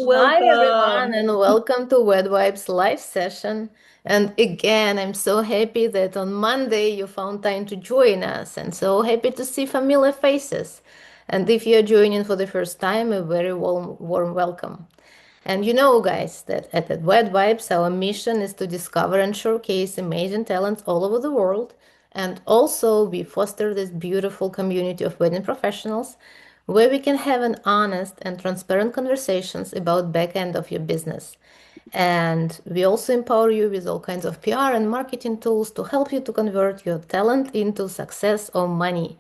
Hi everyone, and Welcome. welcome to Wed Vibes live session. And again, I'm so happy that on Monday you found time to join us, and so happy to see familiar faces. And if you're joining for the first time, a very warm welcome. And you know, guys, that at Wed Vibes, our mission is to discover and showcase amazing talents all over the world. And also, we foster this beautiful community of wedding professionals where we can have an honest and transparent conversations about back end of your business. And we also empower you with all kinds of PR and marketing tools to help you to convert your talent into success or money.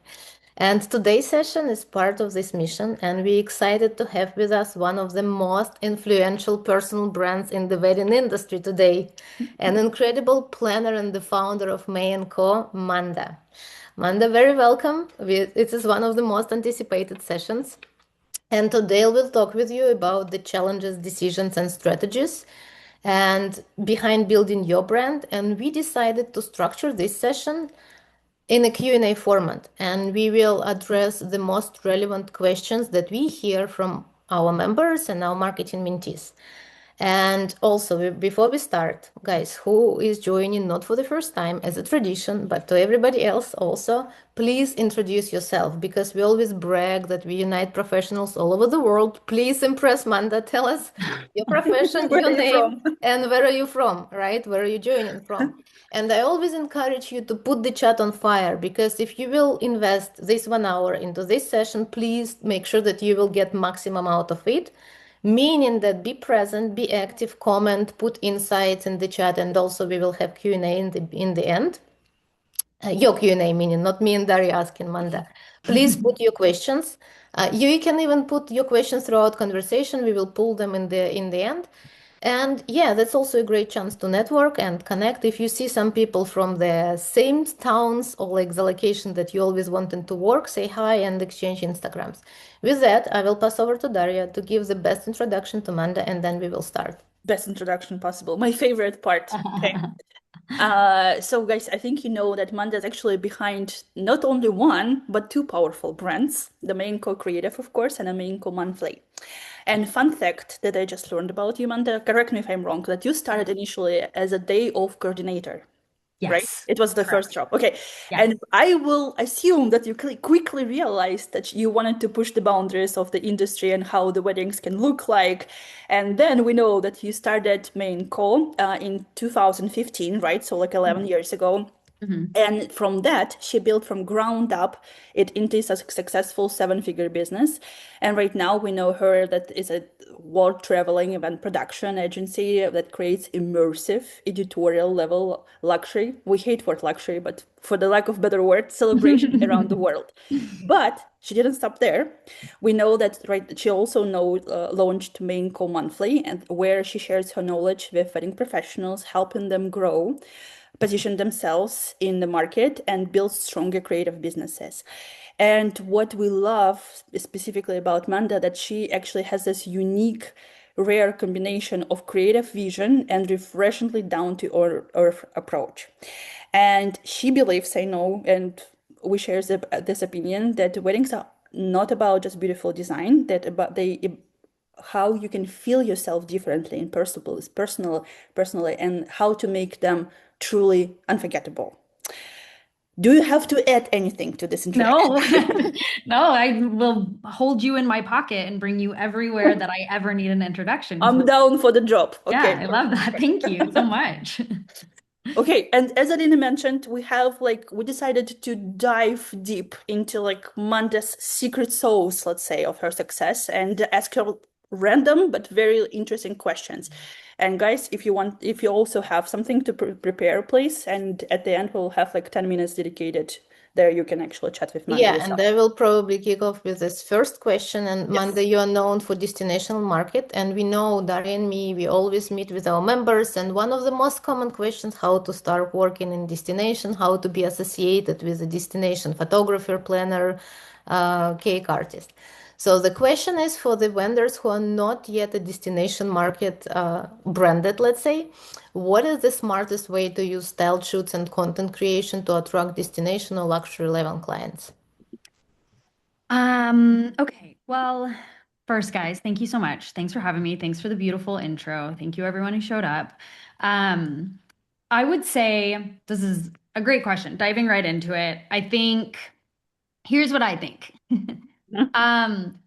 And today's session is part of this mission, and we're excited to have with us one of the most influential personal brands in the wedding industry today, an incredible planner and the founder of Mae&Co, Manda. Manda, very welcome. It is one of the most anticipated sessions. And today we'll talk with you about the challenges, decisions, and strategies and behind building your brand. And we decided to structure this session in a Q&A format, and we will address the most relevant questions that we hear from our members and our marketing mentees. And also, before we start, guys, who is joining not for the first time as a tradition, but to everybody else also, please introduce yourself because we always brag that we unite professionals all over the world. Please impress Manda. Tell us your profession, Where are your you name, from? and where are you from, right? Where are you joining from? And I always encourage you to put the chat on fire because if you will invest this 1 hour into this session, please make sure that you will get maximum out of it. Meaning that be present, be active, comment, put insights in the chat, and also we will have Q&A in the end. Your Q&A meaning, not me and Daria asking Manda. Please put your questions. You can even put your questions throughout conversation. We will pull them in the end. And yeah, that's also a great chance to network and connect. If you see some people from the same towns or like the location that you always wanted to work, say hi and exchange Instagrams. With that, I will pass over to Daria to give the best introduction to Manda, and then we will start. Best introduction possible. My favorite part. Okay. So guys, I think you know that Manda is actually behind not only one, but two powerful brands, the Mae&Co Creative, of course, and the Mae&Co Monthly. And fun fact that I just learned about you, Manda, correct me if I'm wrong, that you started initially as a day off coordinator, right? Yes, It was the first correct. job. Okay. Yes. And I will assume that you quickly realized that you wanted to push the boundaries of the industry and how the weddings can look like. And then we know that you started Mae&Co in 2015, right? So like 11 years ago. Mhm. And from that, she built from ground up it into a successful seven-figure business. And right now, we know her that is a world-traveling event production agency that creates immersive editorial level luxury. We hate word luxury, but for the lack of better word, celebration around the world. But she didn't stop there. We know that right. She also launched Mae&Co Monthly, and where she shares her knowledge with wedding professionals, helping them grow, position themselves in the market, and build stronger creative businesses. And what we love specifically about Manda that she actually has this unique, rare combination of creative vision and refreshingly down to earth approach. And she believes, I know, and we share this opinion that weddings are not about just beautiful design, that about how you can feel yourself differently in personally, and how to make them truly unforgettable. Do you have to add anything to this introduction? No, no, I will hold you in my pocket and bring you everywhere that I ever need an introduction I'm to. down for the job. Yeah, Okay. I love that. Thank you so much. Okay, and as Alina mentioned, we decided to dive deep into like Manda's secret sauce, let's say, of her success and ask her random but very interesting questions. And guys, if you also have something to prepare, please. And at the end, we'll have like 10 minutes dedicated there. You can actually chat with Manda Yeah, and yourself. I will probably kick off with this first question. And Yes. Manda, you are known for destination market, and we know Daria and me, we always meet with our members. And one of the most common questions, how to start working in destination, how to be associated with a destination photographer, planner, cake artist. So the question is for the vendors who are not yet a destination market branded, let's say, what is the smartest way to use style shoots and content creation to attract destination or luxury level clients? Okay. Well, First, guys, thank you so much. Thanks for having me. Thanks for the beautiful intro. Thank you, everyone who showed up. Um, I would say this is a great question. Diving right into it, I think here's what I think. Um,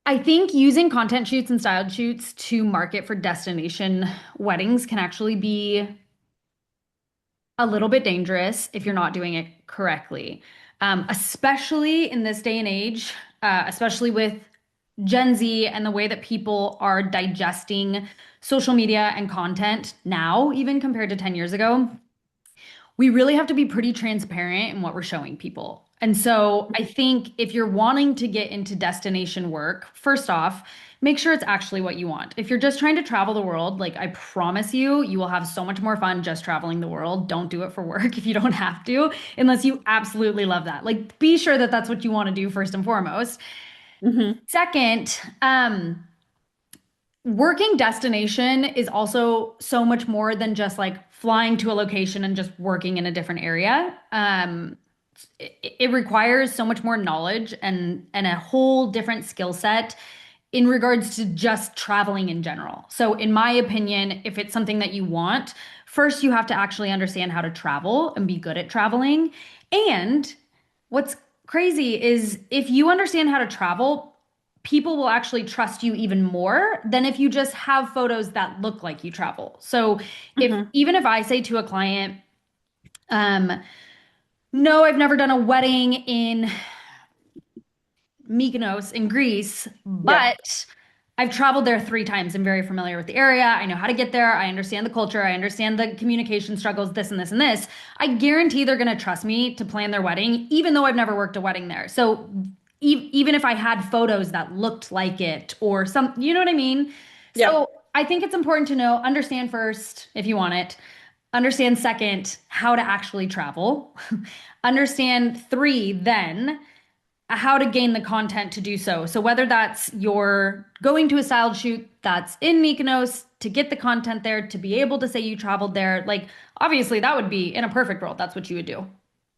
I think using content shoots and styled shoots to market for destination weddings can actually be a little bit dangerous if you're not doing it correctly, especially in this day and age, especially with Gen Z and the way that people are digesting social media and content now, even compared to 10 years ago. We really have to be pretty transparent in what we're showing people. And so I think if you're wanting to get into destination work, first off, make sure it's actually what you want. If you're just trying to travel the world, like I promise you, you will have so much more fun just traveling the world. Don't do it for work if you don't have to, unless you absolutely love that. Like be sure that that's what you want to do first and foremost. Hmm. Second, working destination is also so much more than just like flying to a location and just working in a different area. It requires so much more knowledge and a whole different skill set in regards to just traveling in general. So, in my opinion, if it's something that you want, first you have to actually understand how to travel and be good at traveling. And what's crazy is if you understand how to travel, people will actually trust you even more than if you just have photos that look like you travel. So, if Hmm. even if I say to a client, um, no, I've never done a wedding in Mykonos in Greece, Yeah. but I've traveled there 3 times. I'm very familiar with the area. I know how to get there. I understand the culture. I understand the communication struggles, this and this and this. I guarantee they're going to trust me to plan their wedding, even though I've never worked a wedding there. So even if I had photos that looked like it or some, you know what I mean? Yeah. So I think it's important to know, understand first if you want it, understand second how to actually travel, understand three, then how to gain the content to do so. So whether that's you're going to a styled shoot that's in Mykonos to get the content there, to be able to say you traveled there, like obviously that would be in a perfect world, that's what you would do.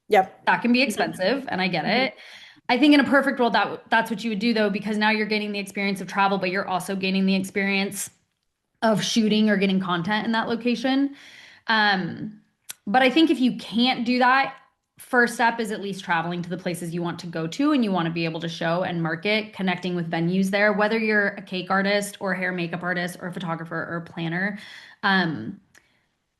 Yeah. That can be Hmm. expensive, and I get Hmm. it. I think in a perfect world that's what you would do though, because now you're gaining the experience of travel, but you're also gaining the experience of shooting or getting content in that location. Um, but I think if you can't do that, first step is at least traveling to the places you want to go to and you want to be able to show and market, connecting with venues there, whether you're a cake artist or a hair makeup artist or a photographer or a planner. Um,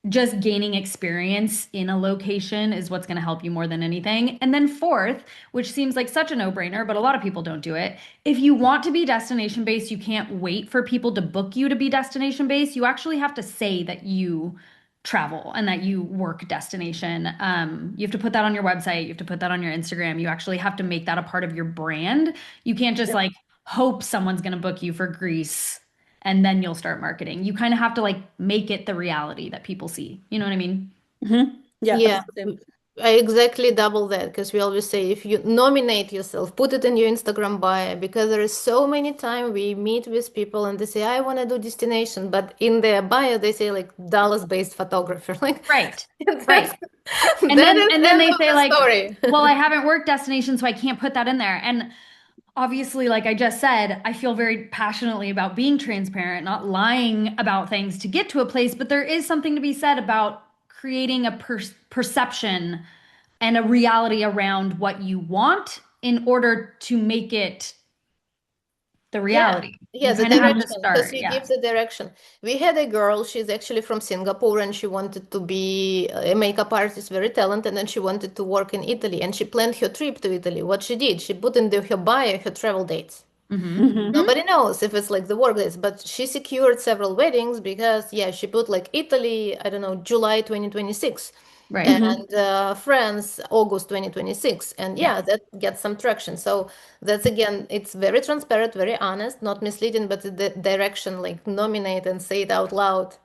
just gaining experience in a location is what's going to help you more than anything. And then fourth, which seems like such a no-brainer, but a lot of people don't do it. If you want to be destination based, you can't wait for people to book you to be destination based. You actually have to say that you travel and that you work destination. You have to put that on your website. You have to put that on your Instagram. You actually have to make that a part of your brand. You can't just Yeah. like hope someone's going to book you for Greece and then you'll start marketing. You kind of have to like make it the reality that people see. You know what I mean? Hmm. Yeah, Yeah, absolutely. I exactly double that because we always say if you nominate yourself, put it in your Instagram bio because there is so many time we meet with people and they say I want to do destination, but in their bio they say like Dallas-based photographer. Like Right. that's Right. And that then is and then end they of say the like, story. well, I haven't worked destination, so I can't put that in there. And obviously, like I just said, I feel very passionately about being transparent, not lying about things to get to a place, but there is something to be said about creating a perception and a reality around what you want in order to make it the Yeah, reality. yeah, You the kind of have to direction, because start. we Yeah. give the direction. We had a girl, she's actually from Singapore and she wanted to be a makeup artist, very talented, and she wanted to work in Italy. And she planned her trip to Italy. What she did, she put in her bio her travel dates. Hmm. Hmm. Nobody knows if it's like the work dates, but she secured several weddings because, yeah, she put like Italy, I don't know, July 2026, Right. Hmm. and France, August 2026. And Yeah. yeah, that gets some traction. So that's again, it's very transparent, very honest, not misleading, but the direction, like nominate and say it out loud.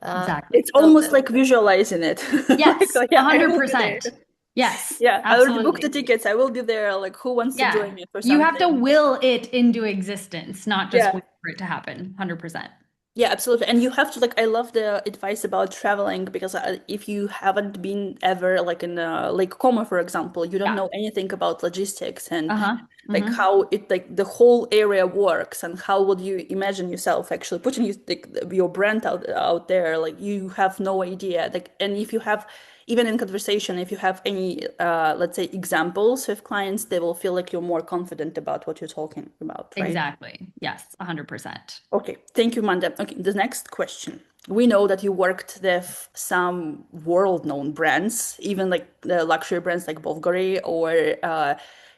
Uh, Exactly. It's so almost that, like visualizing it. Yes. Yeah, I will be there. 100%. Yes. Yeah, I already booked the Absolutely. tickets. I will be there. Like, who wants to join Yeah. me for You have to something? will it into existence, not just Yeah. wait for it to happen. 100%. Yeah, absolutely. And you have to like, I love the advice about traveling because if you haven't been ever like in Lake Como, for example, you don't Yeah. know anything about logistics and Uh-huh. like Hmm. how it like the whole area works and how would you imagine yourself actually putting like, your brand out there. Like you have no idea. Like, and if you have even in conversation, if you have any let's say examples with clients, they will feel like you're more confident about what you're talking about, right? Exactly. Yes, 100%. Okay, thank you, Manda. Okay, the next question. We know that you worked with some world-known brands, even like the luxury brands like Bulgari, or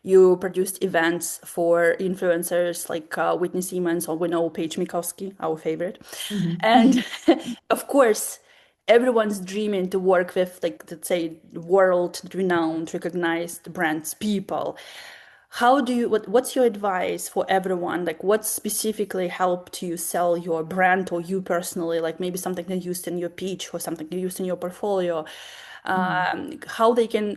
you produced events for influencers like Whitney Siemens, or we know Paige Mikowski, our favorite. Hmm. And of course, everyone's dreaming to work with like let's say world-renowned, recognized brands, people. How do you what's your advice for everyone? Like what specifically helped you sell your brand or you personally, like maybe something you used in your pitch or something you used in your portfolio? How they can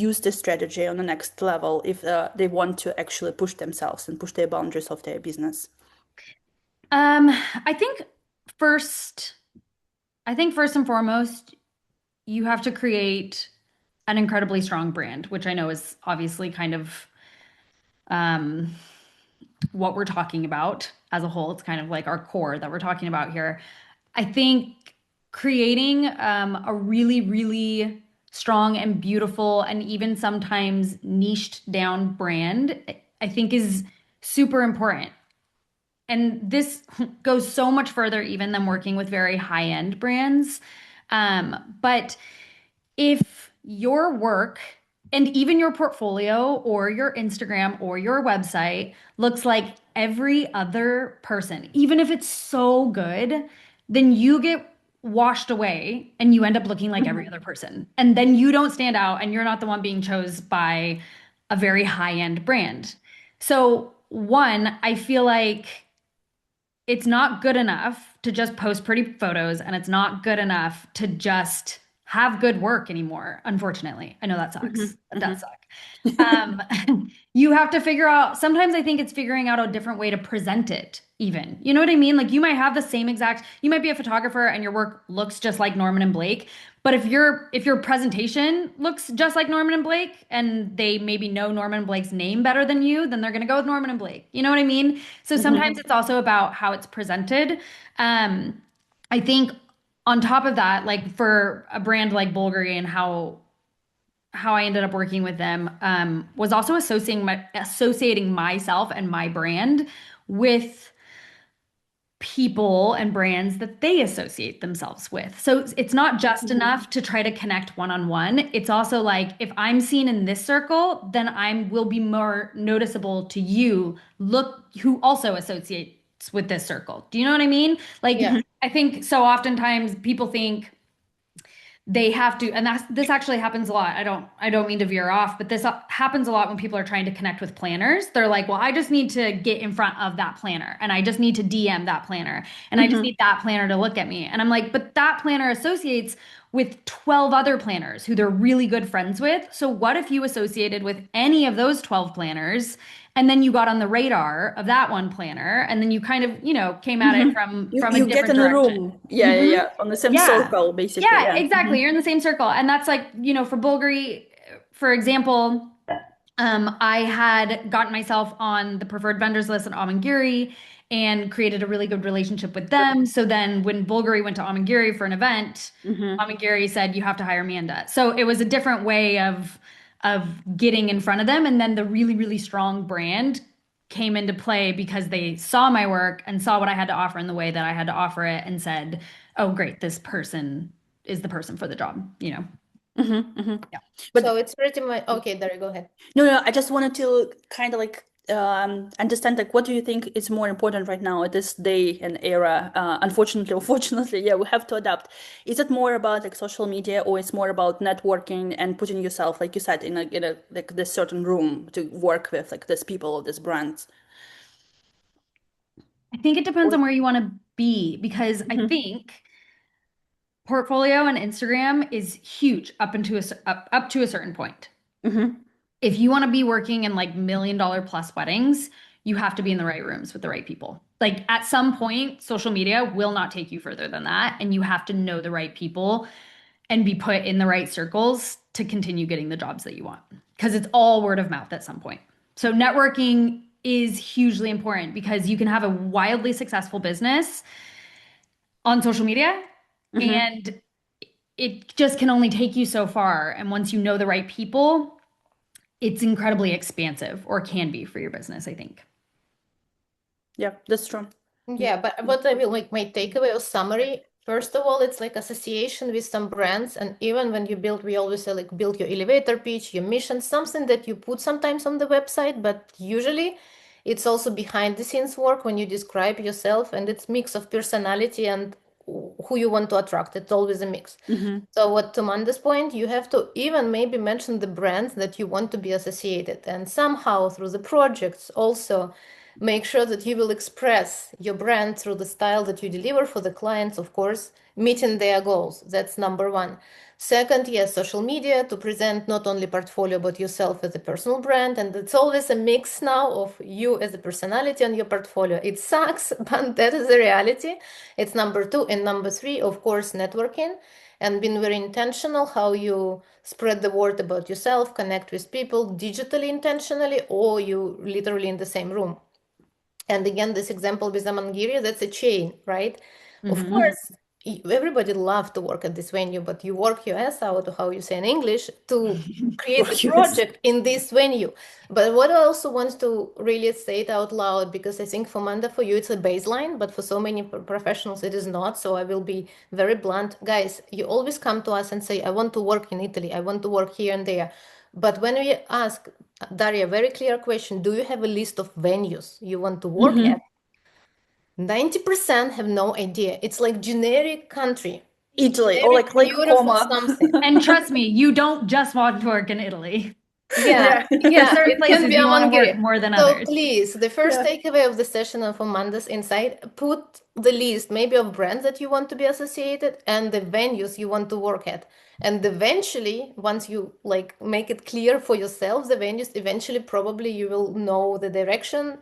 use this strategy on the next level if they want to actually push themselves and push their boundaries of their business. I think first, first and foremost, you have to create an incredibly strong brand, which I know is obviously kind of um, what we're talking about as a whole. It's kind of like our core that we're talking about here. I think creating a really, really strong and beautiful and even sometimes niched down brand, I think is super important. And this goes so much further even than working with very high-end brands. But if your work and even your portfolio or your Instagram or your website looks like every other person, even if it's so good, then you get washed away and you end up looking like every Mhm. other person. And then you don't stand out and you're not the one being chose by a very high-end brand. So, one, I feel like it's not good enough to just post pretty photos and it's not good enough to just have good work anymore, unfortunately. I know that sucks. Mhm. That does Mhm. suck. Um, you have to figure out, sometimes I think it's figuring out a different way to present it, even. You know what I mean? Like you might have the same exact, you might be a photographer and your work looks just like Norman and Blake, but if your presentation looks just like Norman and Blake and they maybe know Norman and Blake's name better than you, then they're gonna go with Norman and Blake. You know what I mean? So sometimes Mhm. it's also about how it's presented. I think on top of that, like for a brand like Bulgari and how I ended up working with them was also associating myself and my brand with people and brands that they associate themselves with. So it's not just enough to try to connect one on one. It's also like if I'm seen in this circle, then I will be more noticeable to you, look who also associates with this circle. Do you know what I mean? Like Yeah. Mhm. I think so oftentimes people think they have to, and this actually happens a lot. I don't mean to veer off, but this happens a lot when people are trying to connect with planners. They're like, well, I just need to get in front of that planner and I just need to DM that planner and I just Mhm. need that planner to look at me. And I'm like, but that planner associates with 12 other planners who they're really good friends with. So what if you associated with any of those 12 planners and then you got on the radar of that one planner and then you kind of, came at it Mhm. from You a you get different in a direction. room. Yeah, yeah, Hmm. yeah. On the same Yeah. circle, basically. Yeah, Yeah. exactly. Mhm. You're in the same circle. And that's like, for Bulgari, for example, I had gotten myself on the preferred vendors list at Amangiri and created a really good relationship with them. So then when Bulgari went to Amangiri for an event, Mhm. Amangiri said, you have to hire Manda. So it was a different way of getting in front of them. And then the really, really strong brand came into play because they saw my work and saw what I had to offer in the way that I had to offer it and said, oh, great, this person is the person for the job. Mhm. Mhm. Yeah. But So it's pretty much okay, there you go ahead. no, no, I just wanted to kind of like understand like what do you think is more important right now at this day and era? Unfortunately or fortunately, yeah, we have to adapt. Is it more about like social media or it's more about networking and putting yourself, like you said, in a like this certain room to work with like these people or these brands? I think it depends Or- on where you want to be because I Mhm. think portfolio and Instagram is huge up to a certain point. Mhm. If you want to be working in like $1 million plus weddings, you have to be in the right rooms with the right people. Like at some point, social media will not take you further than that. And you have to know the right people and be put in the right circles to continue getting the jobs that you want. Because it's all word of mouth at some point. So networking is hugely important because you can have a wildly successful business on social media Hmm. and it just can only take you so far. And once you know the right people, it's incredibly expansive or can be for your business, I think. Yeah, that's true. Yeah, but what I will make my takeaway or summary, first of all, it's like association with some brands. And even when you build, we always say like build your elevator pitch, your mission, something that you put sometimes on the website, but usually it's also behind the scenes work when you describe yourself and it's mix of personality and who you want to attract. It's always a mix. Hmm. So what to Manda's point, you have to even maybe mention the brands that you want to be associated and somehow through the projects also make sure that you will express your brand through the style that you deliver for the clients, of course, meeting their goals. That's number one. Second, yes, social media to present not only portfolio but yourself as a personal brand. And it's always a mix now of you as a personality and your portfolio. It sucks, but that is the reality. It's number two. And number three, of course, networking and being very intentional how you spread the word about yourself, connect with people digitally intentionally, or you literally in the same room. And again, this example with Amangiria, that's a chain, right? Of Hmm. Hmm. course, everybody loves to work at this venue, but you work your ass out, or how you say in English, to create the Work US. project in this venue. But what I also want to really say it out loud, because I think for Manda, for you, it's a baseline, but for so many professionals, it is not. So I will be very blunt. Guys, you always come to us and say, I want to work in Italy, I want to work here and there. But when we ask, Daria, very clear question, do you have a list of venues you want to work at? Hmm. 90% have no idea. It's like generic country, Italy or generic like beautiful Como. something. And trust me, you don't just want to work in Italy. Yeah, Yeah. There's yeah, certain it can places be you want to work Amangiri. more than So others. please, the first Yeah. takeaway of the session and from Manda's Insight, put the list maybe of brands that you want to be associated and the venues you want to work at. And eventually, once you like make it clear for yourself, the venues, eventually probably you will know the direction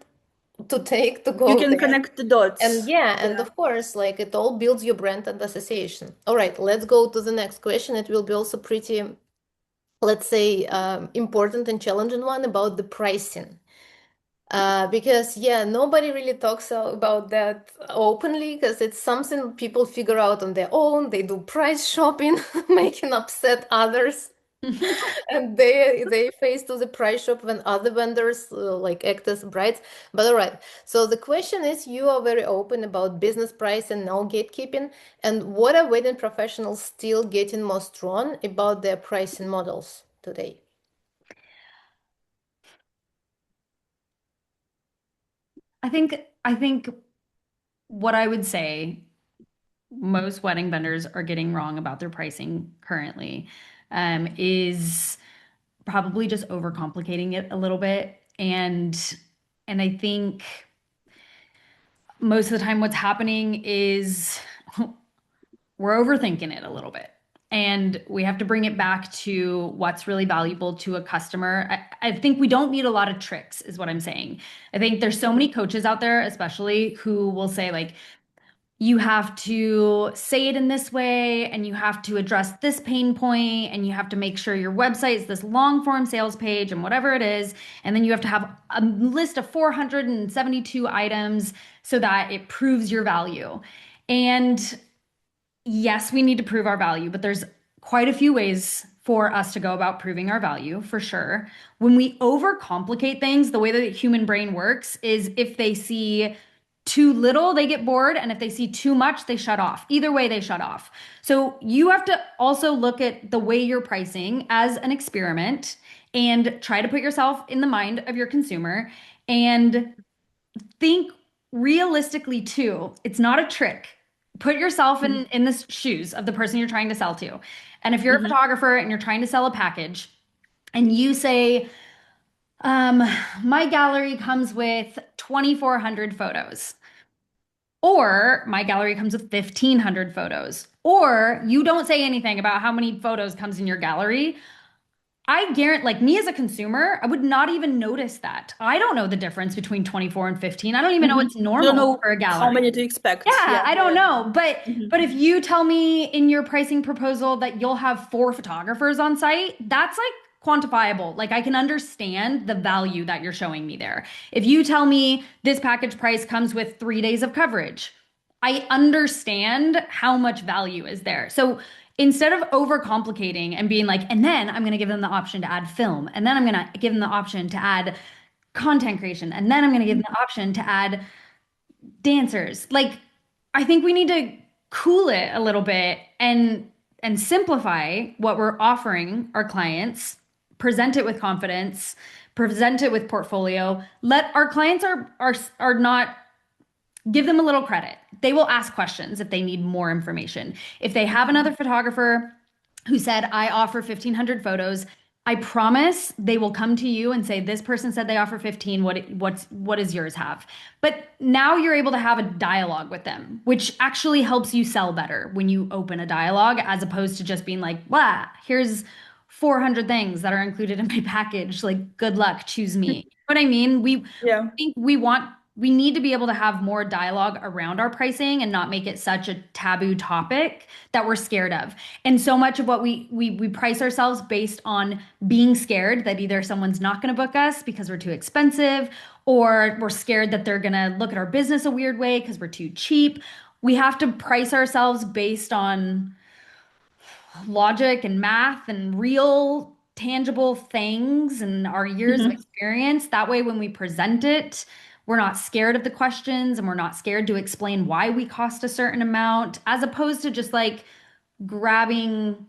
to take to You go can there. connect the And dots. yeah, and Yeah. of course, like it all builds your brand and association. All right, let's go to the next question. It will be also pretty, let's say, important and challenging one about the pricing. Because yeah, nobody really talks about that openly because it's something people figure out on their own. They do price shopping, making upset others. And they face to the price shop when other vendors like act as brides. But all right, so the question is, you are very open about business price and no gatekeeping, and what are wedding professionals still getting more strong about their pricing models today? I think what I would say most wedding vendors are getting wrong about their pricing currently is probably just overcomplicating it a little bit. And I think most of the time what's happening is we're overthinking it a little bit. And we have to bring it back to what's really valuable to a customer. I think we don't need a lot of tricks, is what I'm saying. I think there's so many coaches out there, especially who will say, like, you have to say it in this way, and you have to address this pain point, and you have to make sure your website is this long form sales page, and whatever it is. And then you have to have a list of 472 items so that it proves your value. And yes, we need to prove our value, but there's quite a few ways for us to go about proving our value, for sure. When we overcomplicate things, the way that the human brain works is if they see too little, they get bored, and if they see too much, they shut off. Either way, they shut off. So you have to also look at the way you're pricing as an experiment and try to put yourself in the mind of your consumer and think realistically too. It's not a trick. Put yourself in the shoes of the person you're trying to sell to. And if you're a Hmm. photographer and you're trying to sell a package and you say, um, my gallery comes with 2,400 photos, or my gallery comes with 1,500 photos, or you don't say anything about how many photos comes in your gallery, I guarantee, like me as a consumer, I would not even notice that. I don't know the difference between 24 and 15. I don't even know Hmm. it's You don't normal know for a how gallery. many to expect. Yeah, Yeah. I don't know. But Hmm. if you tell me in your pricing proposal that you'll have 4 photographers on site, that's like quantifiable. Like I can understand the value that you're showing me there. If you tell me this package price comes with 3 days of coverage, I understand how much value is there. So instead of overcomplicating and being like, and then I'm going to give them the option to add film, and then I'm going to give them the option to add content creation, and then I'm going to give them the option to add dancers. Like, I think we need to cool it a little bit and simplify what we're offering our clients, present it with confidence, present it with portfolio. Let our clients are not give them a little credit. They will ask questions if they need more information. If they have another photographer who said, I offer 1,500 photos, I promise they will come to you and say, this person said they offer 15. What does yours have? But now you're able to have a dialogue with them, which actually helps you sell better when you open a dialogue, as opposed to just being like, blah, here's 400 things that are included in my package. Like, good luck, choose me. You know what I mean? We Yeah. think we need to be able to have more dialogue around our pricing and not make it such a taboo topic that we're scared of. And so much of what we price ourselves based on being scared that either someone's not going to book us because we're too expensive, or we're scared that they're going to look at our business a weird way because we're too cheap. We have to price ourselves based on logic and math and real tangible things and our years of Hmm. experience. That way, when we present it, we're not scared of the questions and we're not scared to explain why we cost a certain amount, as opposed to just like grabbing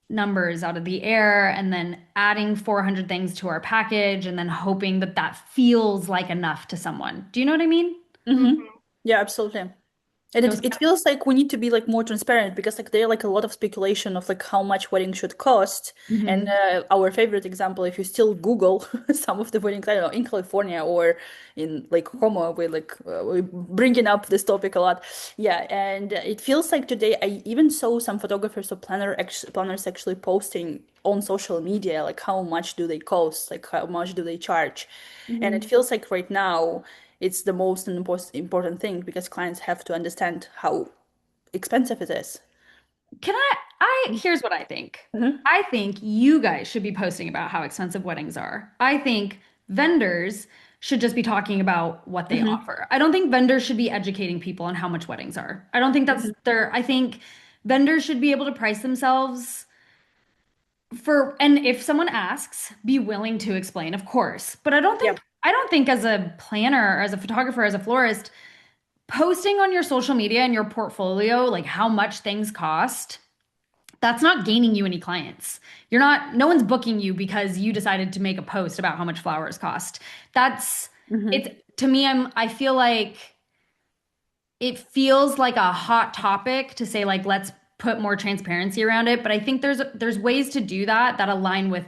numbers out of the air and then adding 400 things to our package and then hoping that that feels like enough to someone. Do you know what I mean? Hmm. Yeah, absolutely. And It was, it feels like we need to be like more transparent because like there are like a lot of speculation of like how much wedding should cost. And Mhm. our favorite example, if you still Google some of the weddings, I don't know, in California or in like Como, we bringing up this topic a lot. Yeah, and it feels like today I even saw some photographers or planners actually posting on social media like how much do they cost, like how much do they charge. And it Mhm. feels like right now it's the most important thing because clients have to understand how expensive it is. Can here's what I think. Hmm. I think you guys should be posting about how expensive weddings are. I think vendors should just be talking about what they Hmm. offer. I don't think vendors should be educating people on how much weddings are. I don't think that's Hmm. I think vendors should be able to price themselves and if someone asks, be willing to explain, of course. But Yeah. I don't think as a planner, or as a photographer, as a florist, posting on your social media and your portfolio like how much things cost, that's not gaining you any clients. You're not, no one's booking you because you decided to make a post about how much flowers cost. That's, it's, Hmm. to me, I feel like it feels like a hot topic to say, like, let's put more transparency around it. But I think there's ways to do that that align with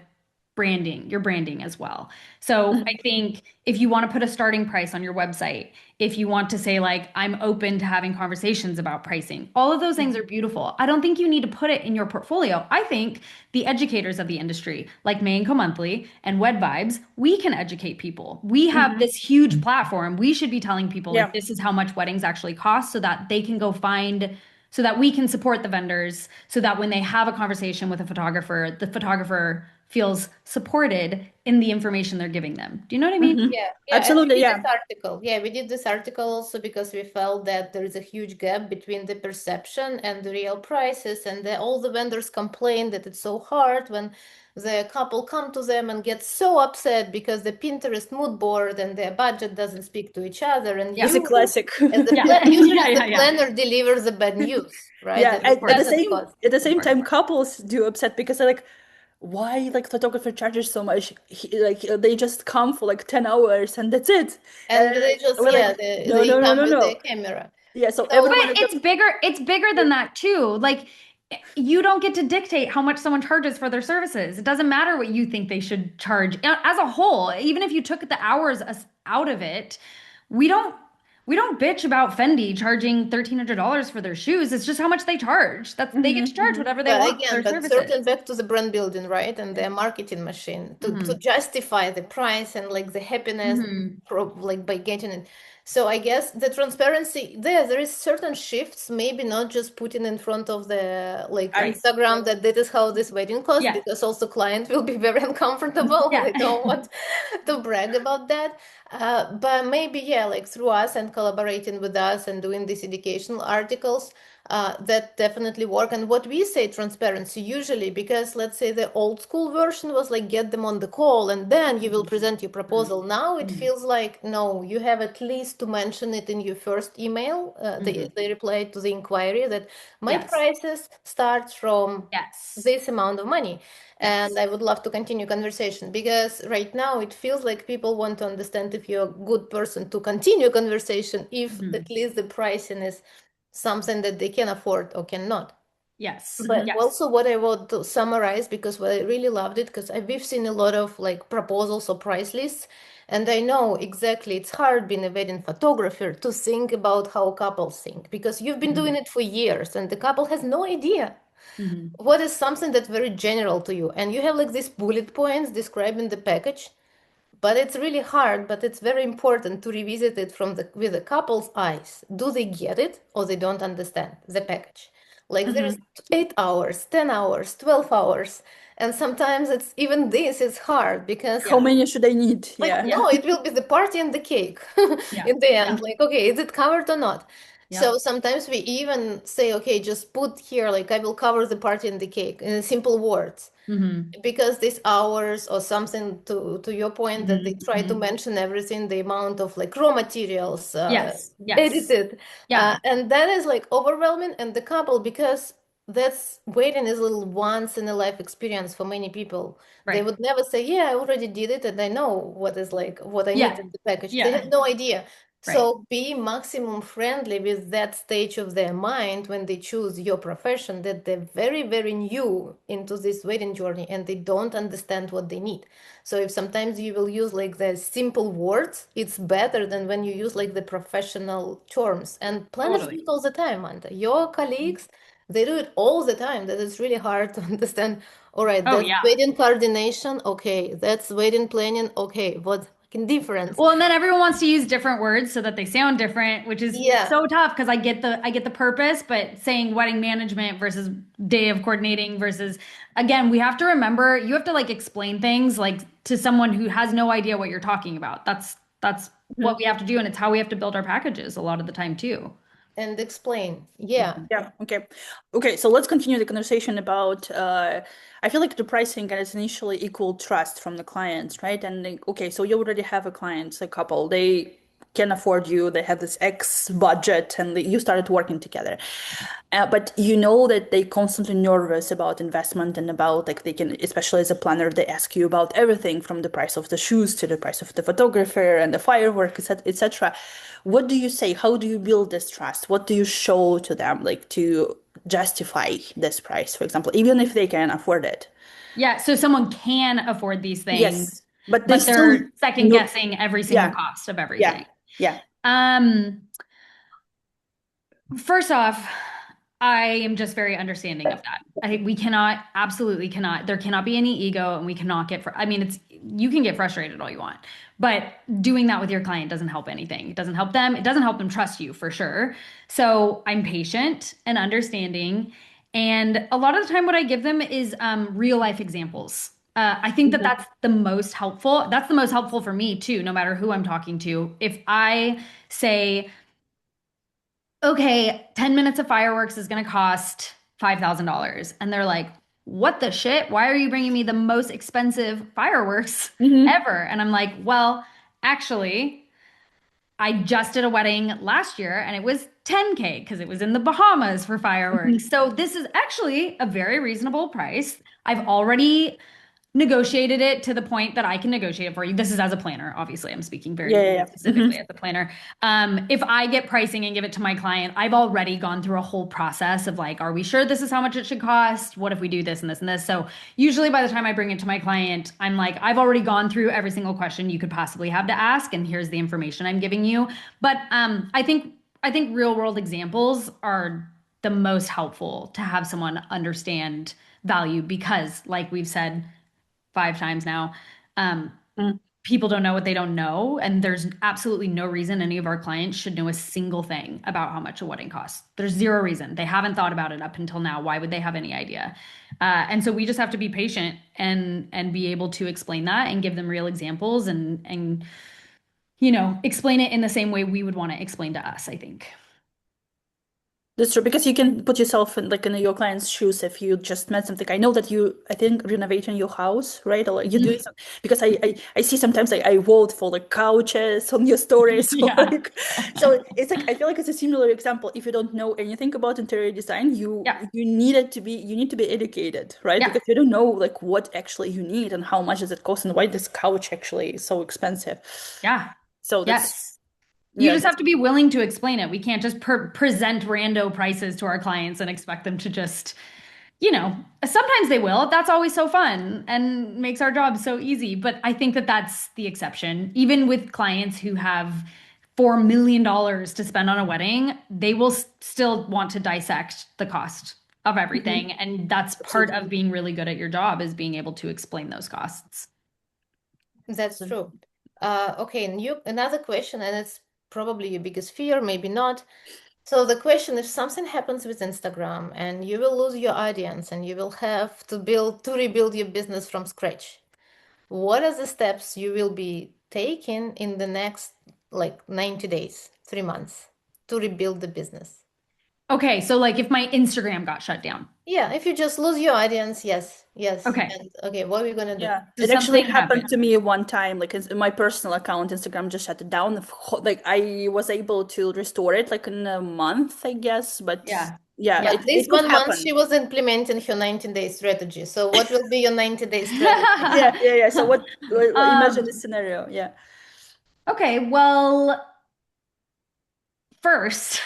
your branding as well. So I Hmm. think if you want to put a starting price on your website, if you want to say like I'm open to having conversations about pricing, all of those things are beautiful. I don't think you need to put it in your portfolio. I think the educators of the industry, like Mae&Co Monthly and Wed Vibes, we can educate people. We have Hmm. this huge platform. We should be telling people like Yeah. this is how much weddings actually cost so that they can go find so that we can support the vendors so that when they have a conversation with a photographer, the photographer feels supported in the information they're giving them. Do you know what I mean? Hmm. Yeah, and we Absolutely. did this Yeah. article. Yeah, we did this article also because we felt that there is a huge gap between the perception and the real prices, and all the vendors complain that it's so hard when the couple come to them and get so upset because the Pinterest mood board and their budget doesn't speak to each other. And Yeah. It's a classic. Yeah. usually Yeah, yeah, the yeah. planner delivers the bad news, right? Yeah. That Of it At the course. doesn't same cost. at the Of same course. time, couples do upset because they're like, why like photographer charges so much? Like they just come for like 10 hours and that's it. And they just, We're yeah, like, no, they no, no, come no, with no. the camera. Yeah. So So But everyone is it's bigger than that too. Like you don't get to dictate how much someone charges for their services. It doesn't matter what you think they should charge as a whole. Even if you took the hours out of it, we don't we don't bitch about Fendi charging $1,300 for their shoes. It's just how much they charge. That's they get to charge whatever they But want for again, their but circling services. back to the brand building, right? And their marketing machine to Hmm. justify the price and like the happiness Hmm. like by getting it. So I guess the transparency there is certain shifts, maybe not just putting in front of the like Right. Instagram that this is how this wedding cost, Yeah. because also client will be very uncomfortable. Yeah. They don't want to brag about that. But maybe, yeah, like through us and collaborating with us and doing these educational articles, that definitely work. And what we say transparency usually, because let's say the old school version was like get them on the call and then you will present your proposal. Now it Hmm. feels like no, you have at least to mention it in your first email. Hmm. They reply to the inquiry that my Yes. prices start from Yes. this amount of money. And Yes. I would love to continue conversation because right now it feels like people want to understand if you're a good person to continue conversation, if Hmm. at least the pricing is something that they can afford or cannot. Yes. But Yes. also what I want to summarize, because what I really loved it, because we've seen a lot of like proposals or price lists, and I know exactly it's hard being a wedding photographer to think about how couples think, because you've been doing Hmm. it for years and the couple has no idea Hmm. what is something that's very general to you. And you have like these bullet points describing the package, but it's really hard, but it's very important to revisit it from the with the couple's eyes. Do they get it or they don't understand the package? Like there's Hmm. 8 hours, 10 hours, 12 hours. And sometimes it's even this is hard because How Yeah. many should I need? like Yeah. Yeah. no, it will be the party and the cake Yeah. in the end. Yeah. Like, okay, is it covered or not? Yeah. So sometimes we even say, okay, just put here, like I will cover the party and the cake in simple words, Hmm. because these hours or something to your point that they Hmm. try to Hmm. mention everything, the amount of like raw materials Yes. Yes. edited, Yeah. and that is like overwhelming, and the couple, because that's waiting is a little once in a life experience for many people. They Right. would never say, yeah, I already did it and I know what is like what I need Yeah. in the package. They have Yeah. no idea. Right. So be maximum friendly with that stage of their mind when they choose your profession, that they're very, very new into this wedding journey and they don't understand what they need. So if sometimes you will use like the simple words, it's better than when you use like the professional terms. And planners do Totally. it all the time, Manta. Your colleagues, they do it all the time. That it's really hard to understand. All right, Oh that's yeah. wedding coordination. Okay, that's wedding planning. Okay, what fucking difference? Well, and then everyone wants to use different words so that they sound different, which is Yeah. so tough because I get the purpose, but saying wedding management versus day of coordinating versus again, we have to remember you have to like explain things like to someone who has no idea what you're talking about. That's what we have to do, and it's how we have to build our packages a lot of the time too. And explain. Yeah. Yeah, okay. Okay, so let's continue the conversation about I feel like the pricing is initially equal trust from the clients, right? And okay, so you already have a client, a couple, they can afford you, they have this X budget, and you started working together. But you know that they constantly nervous about investment and about like they can, especially as a planner, they ask you about everything from the price of the shoes to the price of the photographer and the firework, etc., etc. What do you say? How do you build this trust? What do you show to them, like to justify this price, for example, even if they can afford it? Yeah, so someone can afford these things, Yes, but they but still they're second no. guessing every single Yeah, cost of yeah, everything. yeah. Um, First off, I am just very understanding of that. I think we cannot, absolutely cannot, there cannot be any ego and we cannot get, I mean, you can get frustrated all you want, but doing that with your client doesn't help anything. It doesn't help them. It doesn't help them trust you for sure. So I'm patient and understanding. And a lot of the time, what I give them is real life examples. I think that Mhm. that's the most helpful. That's the most helpful for me too, no matter who I'm talking to. If I say, okay, 10 minutes of fireworks is going to cost $5,000. And they're like, what the shit? Why are you bringing me the most expensive fireworks Mhm. ever? And I'm like, well, actually, I just did a wedding last year and it was 10K because it was in the Bahamas for fireworks. Mhm. So this is actually a very reasonable price. I've already negotiated it to the point that I can negotiate it for you. This is as a planner, obviously. I'm speaking Yeah, very yeah, yeah. specifically as a planner. If I get pricing and give it to my client, I've already gone through a whole process of like, are we sure this is how much it should cost? What if we do this and this and this? So usually by the time I bring it to my client, I'm like, I've already gone through every single question you could possibly have to ask, and here's the information I'm giving you. But I think real world examples are the most helpful to have someone understand value because, like we've said 5 times now. Um, Mm. People don't know what they don't know, and there's absolutely no reason any of our clients should know a single thing about how much a wedding costs. There's zero reason. They haven't thought about it up until now. Why would they have any idea? And so we just have to be patient and be able to explain that and give them real examples and explain it in the same way we would want to explain to us, I think. That's true because you can put yourself in like in your client's shoes if you just met something. I know that I think renovating your house, right? Or like you're doing Mhm. something because I see sometimes like I vote for like couches on your stories or Yeah. like so it's like I feel like it's a similar example. If you don't know anything about interior design, Yeah. you need to be educated, right? Yeah. Because you don't know like what actually you need and how much does it cost and why this couch actually is so expensive. Yeah. So that's Yes. You yeah, just have to be willing to explain it. We can't just present rando prices to our clients and expect them to just, sometimes they will. That's always so fun and makes our job so easy. But I think that that's the exception. Even with clients who have $4 million to spend on a wedding, they will still want to dissect the cost of Mhm. everything. And that's part Absolutely. of being really good at your job is being able to explain those costs. That's true. Okay, and another question, and it's probably your biggest fear, maybe not. So the question, if something happens with Instagram and you will lose your audience and you will have to rebuild your business from scratch, what are the steps you will be taking in the next like 90 days, 3 months to rebuild the business? Okay, so like if my Instagram got shut down. Yeah, if you just lose your audience, yes, yes. Okay. And okay, what are we gonna do? Yeah, So it actually something happened happened. to me one time. Like in my personal account, Instagram just shut it down. Like I was able to restore it like in a month, I guess. But Yeah. yeah, Yeah, this it could 1 month happen. she was implementing her 90-day strategy. So what will be your 90-day strategy? Yeah, yeah, yeah. So what? Imagine Um, this scenario. Yeah. okay, well, first,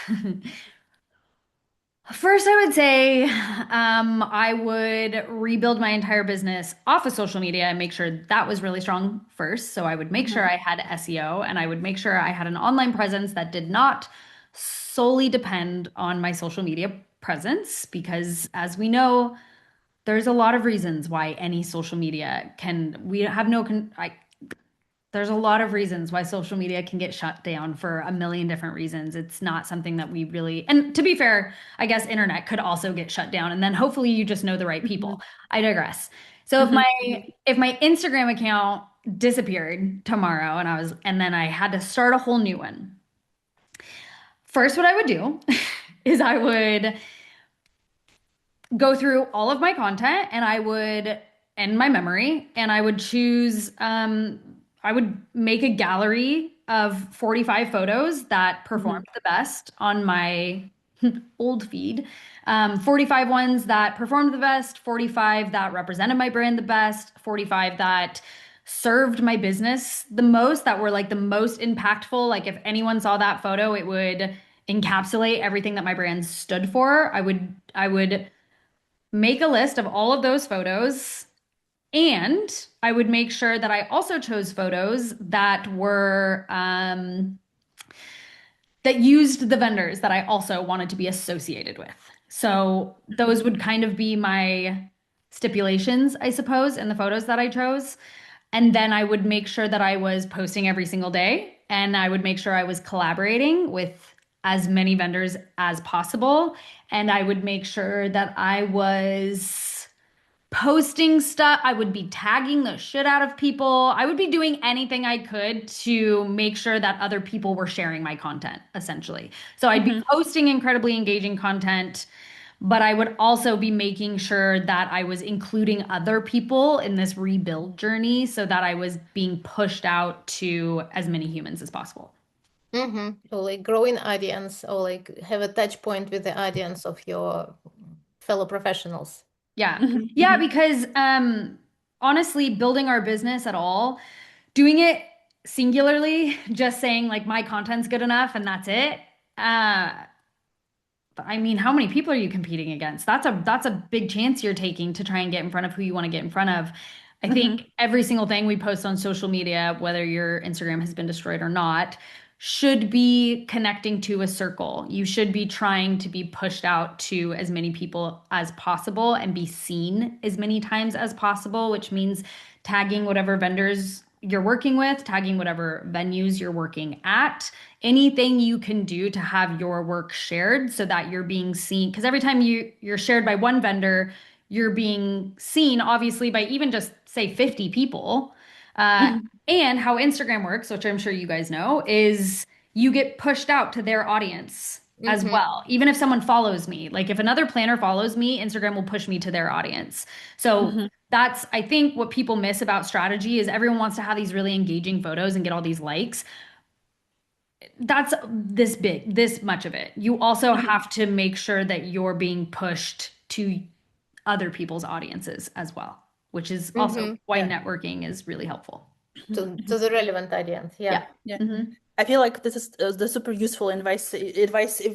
first I would say I would rebuild my entire business off of social media and make sure that was really strong first. So I would make sure Mhm. I had SEO and I would make sure I had an online presence that did not solely depend on my social media presence because as we know, there's a lot of reasons why any social media can, we have no, there's a lot of reasons why social media can get shut down for a million different reasons. It's not something that we really, and to be fair, I guess internet could also get shut down. And then hopefully you just know the right Mhm. people. I digress. So if Mhm. my if my Instagram account disappeared tomorrow and then I had to start a whole new one. First, what I would do is I would go through all of my content and I would and my memory and I would choose I would make a gallery of 45 photos that Mhm. performed the best on my old feed. 45 ones that performed the best, 45 that represented my brand the best, 45 that served my business the most, that were like the most impactful. Like if anyone saw that photo, it would encapsulate everything that my brand stood for. I would make a list of all of those photos. And I would make sure that I also chose photos that used the vendors that I also wanted to be associated with. So those would kind of be my stipulations, I suppose, in the photos that I chose. And then I would make sure that I was posting every single day and I would make sure I was collaborating with as many vendors as possible. And I would make sure that I was posting stuff. I would be tagging the shit out of people. I would be doing anything I could to make sure that other people were sharing my content, essentially. So I'd be Mhm. posting incredibly engaging content, but I would also be making sure that I was including other people in this rebuild journey so that I was being pushed out to as many humans as possible. Or like growing audience, or like have a touch point with the audience of your fellow professionals. Yeah. Mhm. Yeah, Mhm. because honestly, building our business at all, doing it singularly, just saying like my content's good enough and that's it. Uh, I mean, how many people are you competing against? That's a big chance you're taking to try and get in front of who you want to get in front of. I Hmm. think every single thing we post on social media, whether your Instagram has been destroyed or not, should be connecting to a circle. You should be trying to be pushed out to as many people as possible and be seen as many times as possible, which means tagging whatever vendors you're working with, tagging whatever venues you're working at, anything you can do to have your work shared so that you're being seen. Because every time you're shared by one vendor, you're being seen, obviously, by even just say 50 people. Uh, Hmm. and how Instagram works, which I'm sure you guys know, is you get pushed out to their audience as Mm-hmm. well. Even if someone follows me, like if another planner follows me, Instagram will push me to their audience. So Hmm. that's, I think, what people miss about strategy is everyone wants to have these really engaging photos and get all these likes. That's this big, this much of it. You also Hmm. have to make sure that you're being pushed to other people's audiences as well, which is also Mm-hmm. why Yeah. networking is really helpful. To the relevant audience. Yeah. Yeah. Yeah. Hmm. I feel like this is the super useful advice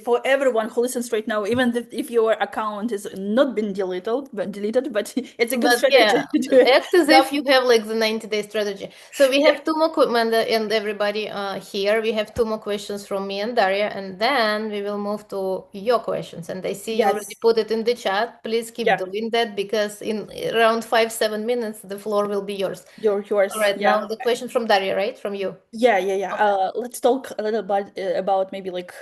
for everyone who listens right now, even if your account is not been deleted, but it's a good But yeah, strategy to act as if stop. you have like the 90-day strategy. So we Yeah. have two more, Manda and everybody here. We have two more questions from me and Daria, and then we will move to your questions. And I see you already Yes. put it in the chat. Please keep Yeah. doing that because in around 5-7 minutes, the floor will be yours. All Yours. right, now Yeah. the question from Daria, right? From you. Yeah. Okay. Let's talk a little bit about maybe like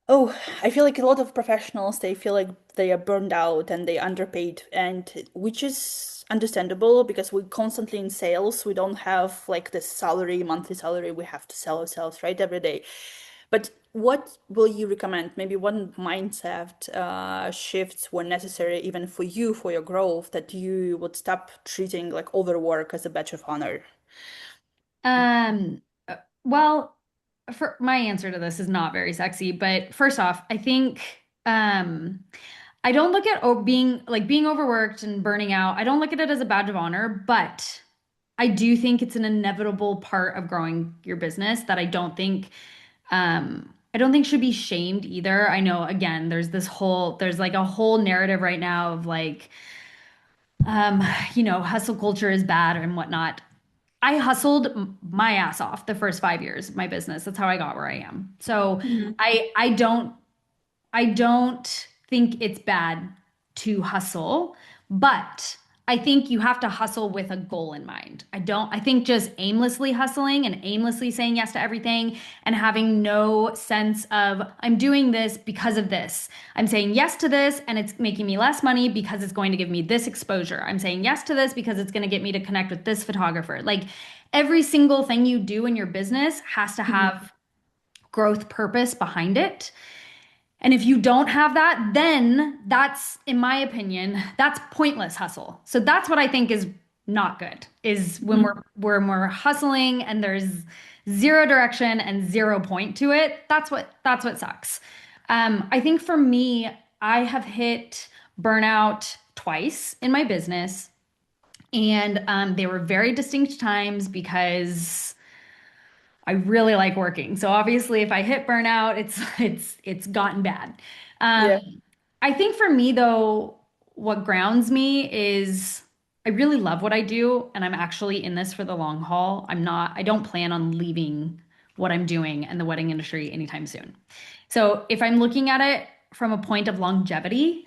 oh, I feel like a lot of professionals, they feel like they are burned out and they underpaid, and which is understandable because we're constantly in sales. We don't have like this salary, monthly salary. We have to sell ourselves, right, every day. But what will you recommend? Maybe one mindset shifts were necessary even for you, for your growth, that you would stop treating like overwork as a badge of honor. Um, well, for my answer to this is not very sexy, but first off, I think I don't look at being overworked and burning out. I don't look at it as a badge of honor, but I do think it's an inevitable part of growing your business that I don't think should be shamed either. I know again, there's like a whole narrative right now of like um, hustle culture is bad and whatnot. I hustled my ass off the first 5 years of my business. That's how I got where I am. So Mhm. I don't think it's bad to hustle, but I think you have to hustle with a goal in mind. I think just aimlessly hustling and aimlessly saying yes to everything and having no sense of I'm doing this because of this. I'm saying yes to this and it's making me less money because it's going to give me this exposure. I'm saying yes to this because it's going to get me to connect with this photographer. Like every single thing you do in your business has to Mhm. have growth purpose behind it. And if you don't have that, then that's, in my opinion, that's pointless hustle. So that's what I think is not good, is when Mhm. we're hustling and there's zero direction and zero point to it. That's what sucks. I think for me, I have hit burnout twice in my business, and they were very distinct times because I really like working. So obviously, if I hit burnout, it's gotten bad. Um, Yeah. I think for me though, what grounds me is I really love what I do, and I'm actually in this for the long haul. I don't plan on leaving what I'm doing and the wedding industry anytime soon. So if I'm looking at it from a point of longevity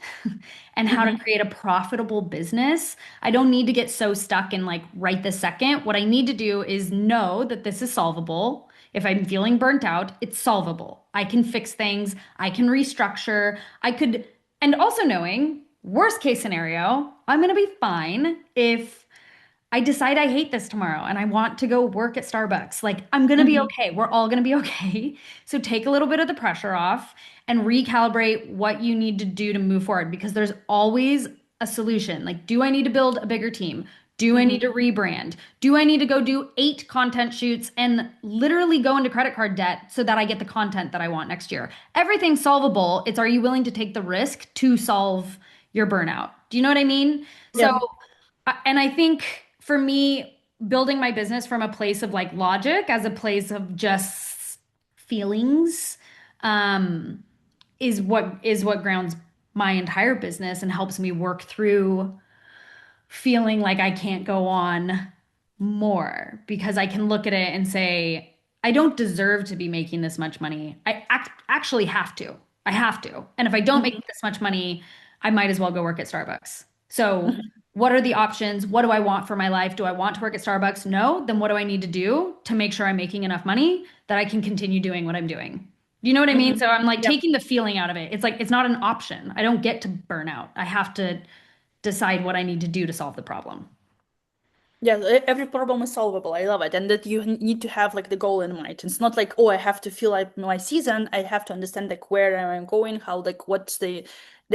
and how to Mhm. create a profitable business, I don't need to get so stuck in like right this second. What I need to do is know that this is solvable. If I'm feeling burnt out, it's solvable. I can fix things, I can restructure, and also knowing worst case scenario, I'm going to be fine if I decide I hate this tomorrow and I want to go work at Starbucks. Like, I'm going to be Mhm. okay. We're all going to be okay. So take a little bit of the pressure off and recalibrate what you need to do to move forward because there's always a solution. Like, do I need to build a bigger team? Do I need Mhm. to rebrand? Do I need to go do 8 content shoots and literally go into credit card debt so that I get the content that I want next year? Everything's solvable. It's are you willing to take the risk to solve your burnout? Do you know what I mean? So Yeah. And I think for me, building my business from a place of like logic as a place of just feelings, um, is what grounds my entire business and helps me work through feeling like I can't go on more because I can look at it and say, I don't deserve to be making this much money. Actually have to. I have to. And if I don't make Mhm. this much money, I might as well go work at Starbucks. So, Mhm. what are the options? What do I want for my life? Do I want to work at Starbucks? No. Then what do I need to do to make sure I'm making enough money that I can continue doing what I'm doing? You know what I mean? Mhm. So I'm like Yep. taking the feeling out of it. It's like it's not an option. I don't get to burn out. I have to decide what I need to do to solve the problem. Yeah, every problem is solvable. I love it. And that you need to have like the goal in mind. It's not like, oh, I have to fill out my season. I have to understand like where I'm going, how like what's the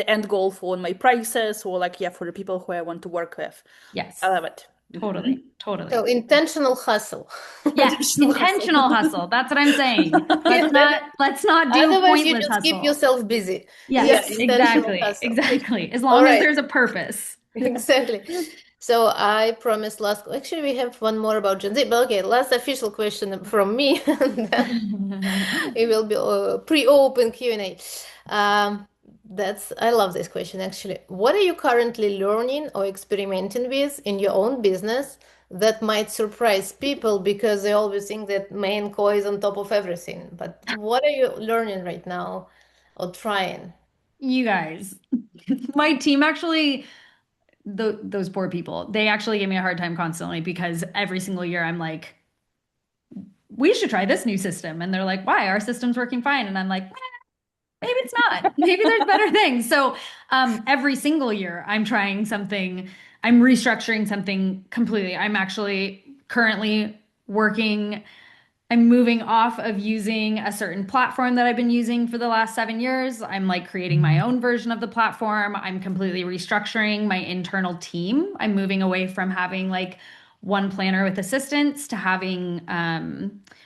end goal for my prices or like yeah, for the people who I want to work with. I Yes, love it. totally, So totally. intentional hustle. Yes, Additional hustle. intentional hustle. That's what I'm saying. Let's Yes. not do Otherwise, you pointless just keep hustle. yourself busy. Yes, Yes, Yes. intentional exactly, hustle. exactly. As All long as right. there's a purpose. Yeah. Exactly. So I promised last, actually we have one more about Gen Z, but okay, last official question from me, and then it will be a pre-open Q&A. I love this question actually. What are you currently learning or experimenting with in your own business that might surprise people because they always think that Mae&Co is on top of everything? But what are you learning right now or trying? You guys, my team actually, those poor people, they actually give me a hard time constantly because every single year I'm like, we should try this new system. And they're like, why? Our system's working fine. And I'm like, maybe it's not. Maybe there's better things. So every single year, I'm trying something. I'm restructuring something completely. I'm actually currently working. I'm moving off of using a certain platform that I've been using for the last 7 years. I'm like creating my own version of the platform. I'm completely restructuring my internal team. I'm moving away from having like one planner with assistants to having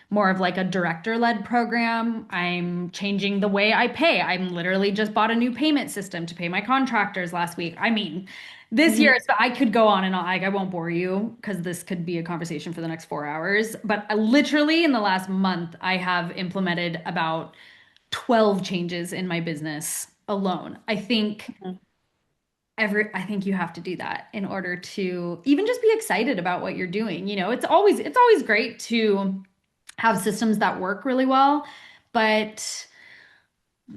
more of like a director-led program. I'm changing the way I pay. I'm literally just bought a new payment system to pay my contractors last week. I mean, this Mhm. year, so I could go on and on. Like, I won't bore you because this could be a conversation for the next 4 hours. But literally in the last month, I have implemented about 12 changes in my business alone. Mhm. I think you have to do that in order to even just be excited about what you're doing. You know, it's always great to have systems that work really well, but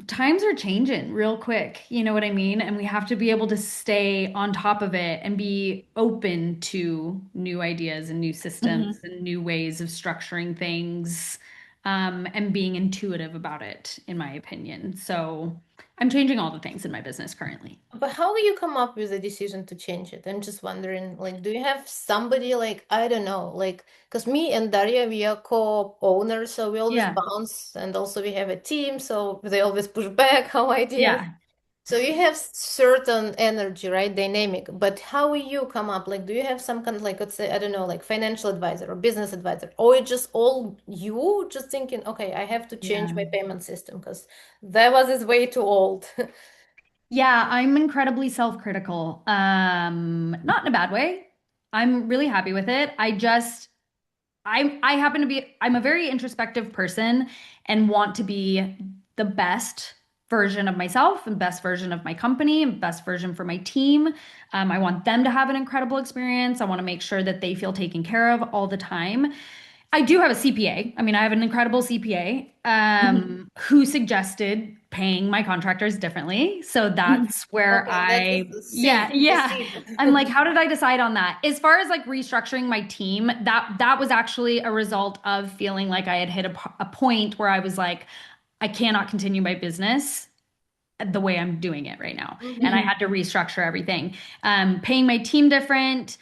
times are changing real quick. You know what I mean? And we have to be able to stay on top of it and be open to new ideas and new systems Mhm. and new ways of structuring things, and being intuitive about it, in my opinion. So I'm changing all the things in my business currently. But how do you come up with a decision to change it? I'm just wondering, like, do you have somebody like, I don't know, like, because me and Daria, we are co-owners, so we always Yeah. bounce, and also we have a team, so they always push back our ideas. Yeah. So you have certain energy, right? Dynamic. But how will you come up? Like, do you have some kind of like, let's say, I don't know, like financial advisor or business advisor, or it's just all you just thinking, okay, I have to change Yeah. my payment system because that was is way too old. Yeah, I'm incredibly self-critical. Not in a bad way. I'm really happy with it. I happen to be I'm a very introspective person and want to be the best version of myself and best version of my company and best version for my team. I want them to have an incredible experience. I want to make sure that they feel taken care of all the time. I do have a CPA. I mean, I have an incredible CPA Mhm. who suggested paying my contractors differently. So Mhm. that's where Okay, that's the yeah, seed, the yeah. seed. I'm like, how did I decide on that? As far as like restructuring my team, that was actually a result of feeling like I had hit a point where I was like, I cannot continue my business the way I'm doing it right now. And I Mhm. Mhm. had to restructure everything. Paying my team different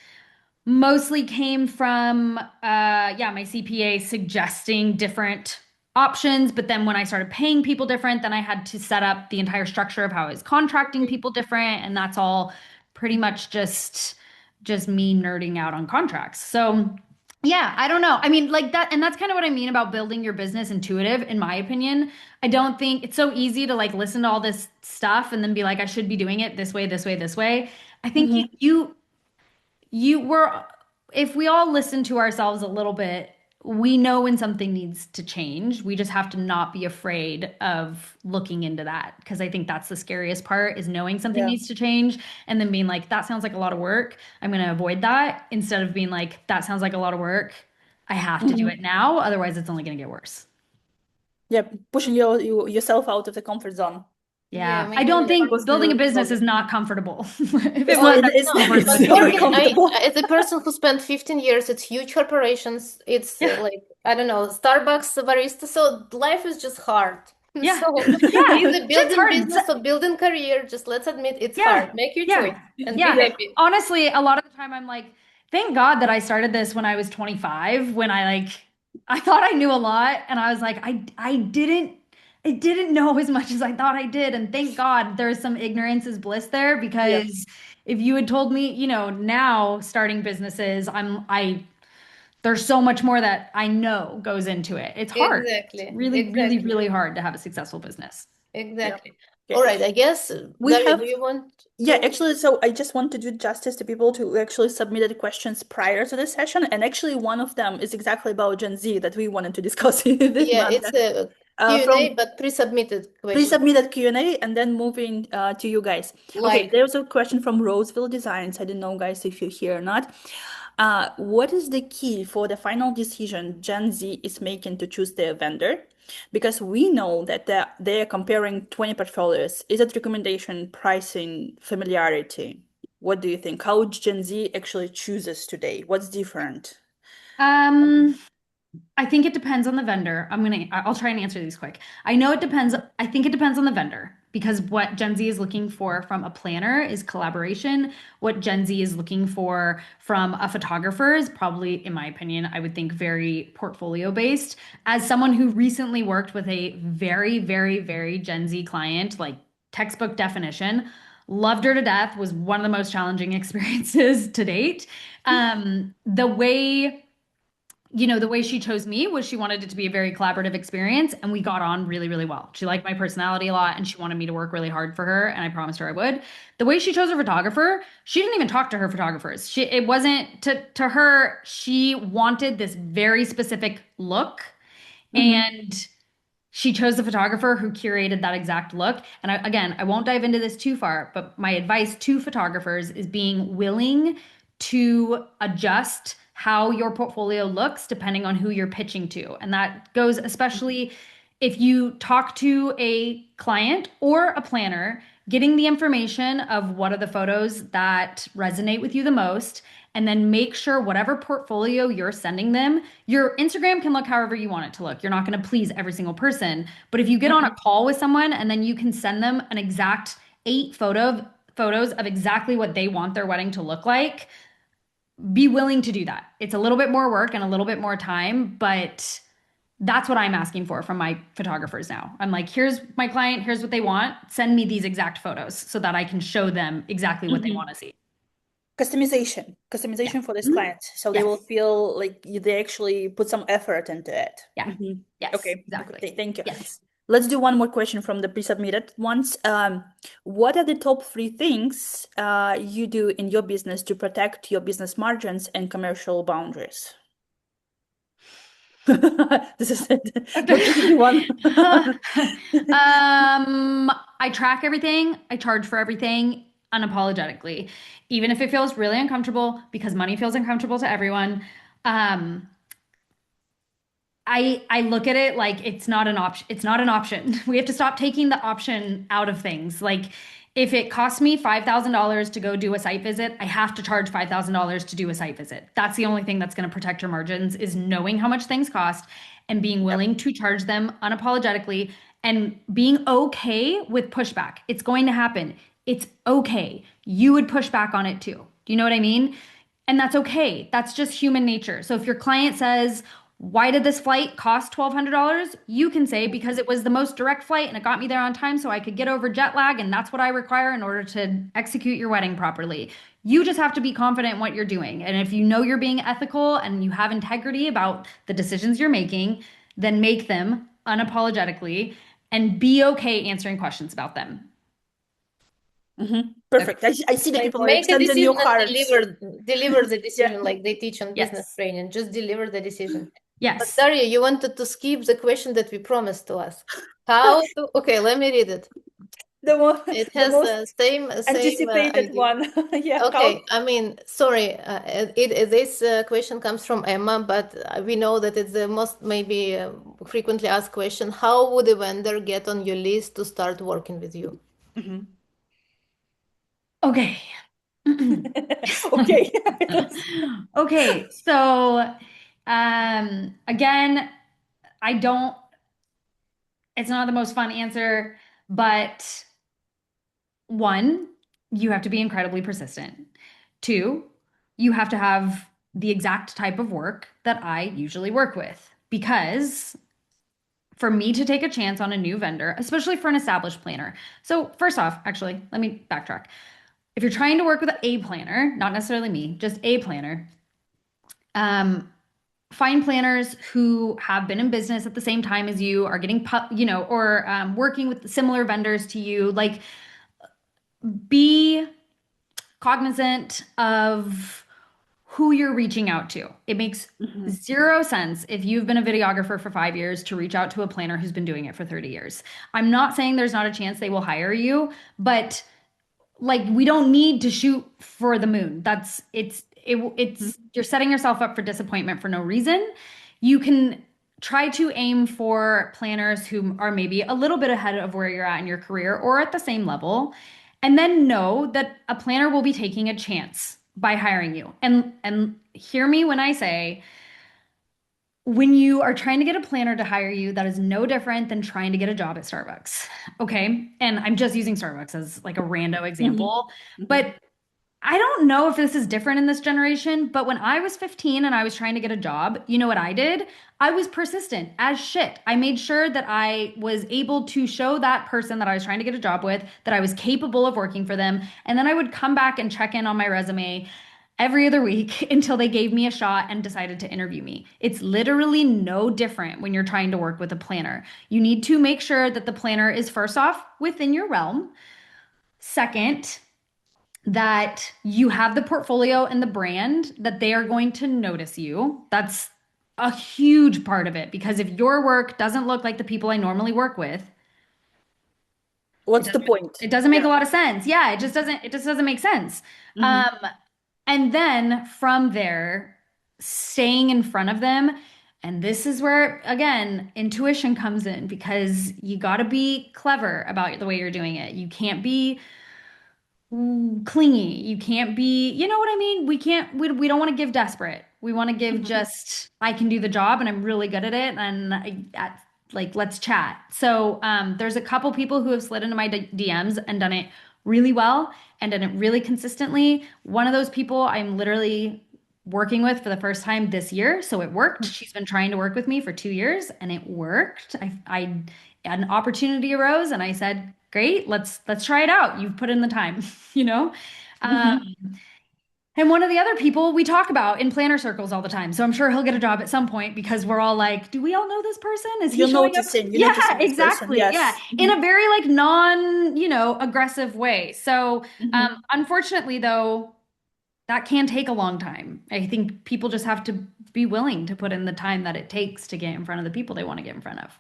mostly came from yeah, my CPA suggesting different options, but then when I started paying people different, then I had to set up the entire structure of how I was contracting people different, and that's all pretty much just me nerding out on contracts. So yeah, I don't know. I mean, like that, and that's kind of what I mean about building your business intuitive, in my opinion. I don't think it's so easy to like listen to all this stuff and then be like, I should be doing it this way, this way, this way. I think Mhm. you were, if we all listen to ourselves a little bit, we know when something needs to change. We just have to not be afraid of looking into that because I think that's the scariest part is knowing something Yeah. needs to change and then being like, that sounds like a lot of work. I'm going to avoid that instead of being like, that sounds like a lot of work. I have to do Mhm. it now. Otherwise, it's only going to get worse. Yeah, pushing yourself out of the comfort zone. Yeah, Yeah. I making don't it think building a Personal business is growth. not comfortable. If it It's not, was, Oh, I'd be it's, the no, first it's one but to very join. working, comfortable. as a person who spent 15 years at huge corporations, it's Yeah. like, I don't know, Starbucks barista, so life is just hard. Yeah. So Yeah. either Shit's building hard. business or building career, just let's admit it's Yeah. hard. Make your choice Yeah. and be Yeah. Yeah. happy. Honestly, a lot of the time I'm like, thank God that I started this when I was 25, when I thought I knew a lot and I was like, I didn't know as much as I thought I did. And thank God there's some ignorance is bliss there Yeah. because if you had told me, now starting businesses, there's so much more that I know goes into it. It's hard. It's Exactly, really, really, exactly, really hard to have a successful business. Yeah. exactly. All Okay. right, I guess, We Daria, do have you want Yeah, to? actually, so I just want to do justice to people who actually submitted questions prior to this session. And actually, one of them is exactly about Gen Z that we wanted to discuss with Yeah, it's Manda. a From Q&A, but pre-submitted question. pre-submitted Q&A and then moving to you guys. Okay, Like, there's a question from Roseville Designs. I don't know, guys, if you're here or not. What is the key for the final decision Gen Z is making to choose their vendor? Because we know that they're comparing 20 portfolios. Is it recommendation, pricing, familiarity? What do you think? How Gen Z actually chooses today? What's different? Um, I think it depends on the vendor. I'll try and answer these quick. I know it depends. I think it depends on the vendor because what Gen Z is looking for from a planner is collaboration. What Gen Z is looking for from a photographer is probably, in my opinion, I would think very portfolio based. As someone who recently worked with a very, very, very Gen Z client, like textbook definition, loved her to death, was one of the most challenging experiences to date. The way she chose me was she wanted it to be a very collaborative experience, and we got on really, really well. She liked my personality a lot, and she wanted me to work really hard for her, and I promised her I would. The way she chose her photographer, she didn't even talk to her photographers. It wasn't to her. She wanted this very specific look, Mm-hmm. and she chose the photographer who curated that exact look. And again, I won't dive into this too far, but my advice to photographers is being willing to adjust how your portfolio looks depending on who you're pitching to. And that goes especially if you talk to a client or a planner, getting the information of what are the photos that resonate with you the most, and then make sure whatever portfolio you're sending them, your Instagram can look however you want it to look. You're not going to please every single person, but if you get on a call with someone and then you can send them an exact photos of exactly what they want their wedding to look like, be willing to do that. It's a little bit more work and a little bit more time, but that's what I'm asking for from my photographers now. I'm like, here's my client, here's what they want. Send me these exact photos so that I can show them exactly what they Mm-hmm. want to see. Yeah. Customization for this Mhm. client, so they will Yes. feel like they actually put some effort into it. Yeah. Hmm. Yes, Okay, okay, exactly. thank you. Yes. Let's do one more question from the pre-submitted ones. What are the top three things you do in your business to protect your business margins and commercial boundaries? This is not easy one. I track everything. I charge for everything unapologetically, even if it feels really uncomfortable because money feels uncomfortable to everyone. Um, I look at it like it's not an option. It's not an option. We have to stop taking the option out of things. Like if it costs me $5,000 to go do a site visit, I have to charge $5,000 to do a site visit. That's the only thing that's going to protect your margins is knowing how much things cost and being Yep. willing to charge them unapologetically and being okay with pushback. It's going to happen. It's okay. You would push back on it too. Do you know what I mean? And that's okay. That's just human nature. So if your client says, why did this flight cost $1,200? You can say, because it was the most direct flight and it got me there on time so I could get over jet lag, and that's what I require in order to execute your wedding properly. You just have to be confident in what you're doing. And if you know you're being ethical and you have integrity about the decisions you're making, then make them unapologetically and be okay answering questions about them. Perfect. I see the Like people are make a extending your decision and hearts. deliver the Yeah. decision like they teach on business Yes. training. Just deliver the decision. But Yes. Daria, you wanted to skip the question that we promised to ask. How to, okay, let me read it. The mo It the has most the same anticipated idea. one. Yeah, how? Okay, I mean, sorry, this question comes from Emma, but we know that it's the most maybe frequently asked question. How would a vendor get on your list to start working with you? Mhm. Okay. Okay. Okay, so again, I don't, it's not the most fun answer, but one, you have to be incredibly persistent. Two, you have to have the exact type of work that I usually work with. Because for me to take a chance on a new vendor, especially for an established planner. So, first off, actually, let me backtrack. If you're trying to work with a planner, not necessarily me, just a planner, um, find planners who have been in business at the same time as you, are getting, or working with similar vendors to you. Like, be cognizant of who you're reaching out to. It makes Mhm. zero sense if you've been a videographer for 5 years to reach out to a planner who's been doing it for 30 years. I'm not saying there's not a chance they will hire you, but like we don't need to shoot for the moon. It's you're setting yourself up for disappointment for no reason. You can try to aim for planners who are maybe a little bit ahead of where you're at in your career or at the same level, and then know that a planner will be taking a chance by hiring you. And hear me when I say when you are trying to get a planner to hire you, that is no different than trying to get a job at Starbucks. Okay. And I'm just using Starbucks as like a rando Mhm. example. Mhm. But I don't know if this is different in this generation, but when I was 15 and I was trying to get a job, you know what I did? I was persistent as shit. I made sure that I was able to show that person that I was trying to get a job with that I was capable of working for them. And then I would come back and check in on my resume every other week until they gave me a shot and decided to interview me. It's literally no different when you're trying to work with a planner. You need to make sure that the planner is first off within your realm. Second, that you have the portfolio and the brand that they are going to notice you. That's a huge part of it because if your work doesn't look like the people I normally work with, it What's the doesn't point? it doesn't make Yeah. a lot of sense. Yeah, it just doesn't make sense. Mhm. Um, and then from there, staying in front of them, and this is where again intuition comes in because you got to be clever about the way you're doing it. You can't be clingy. You can't be, you know what I mean? We don't want to give desperate. We want to give Mhm. just, I can do the job and I'm really good at it. And like, let's chat. So there's a couple people who have slid into my DMs and done it really well and done it really consistently. One of those people I'm literally working with for the first time this year. So it worked. She's been trying to work with me for 2 years and it worked. I an opportunity arose and I said, great, let's try it out. You've put in the time, you know? Um, Mhm. and one of the other people we talk about in planner circles all the time. So I'm sure he'll get a job at some point because we're all like, do we all know this person? Is he showing up? You're Yeah, noticing this person. exactly. Yeah. Yes. In Mhm. a very like non, aggressive way. So Mhm. unfortunately though, that can take a long time. I think people just have to be willing to put in the time that it takes to get in front of the people they want to get in front of.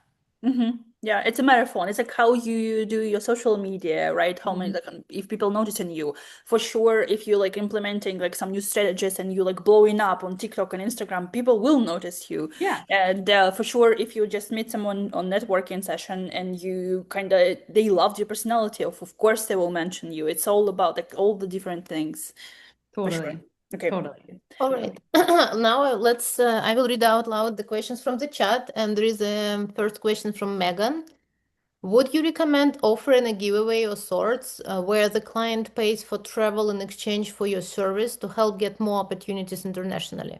Yeah, it's a marathon. It's like how you do your social media, right? How many Mhm. like if people noticing you, for sure. If you like implementing like some new strategies and you like blowing up on TikTok and Instagram, people will notice you. Yeah, And for sure, if you just meet someone on networking session and you kind of they loved your personality, of course they will mention you. It's all about like all the different things, for sure. totally. Okay. Totally. All right. Now I will read out loud the questions from the chat. And there is a first question from Megan. Would you recommend offering a giveaway of sorts where the client pays for travel in exchange for your service to help get more opportunities internationally?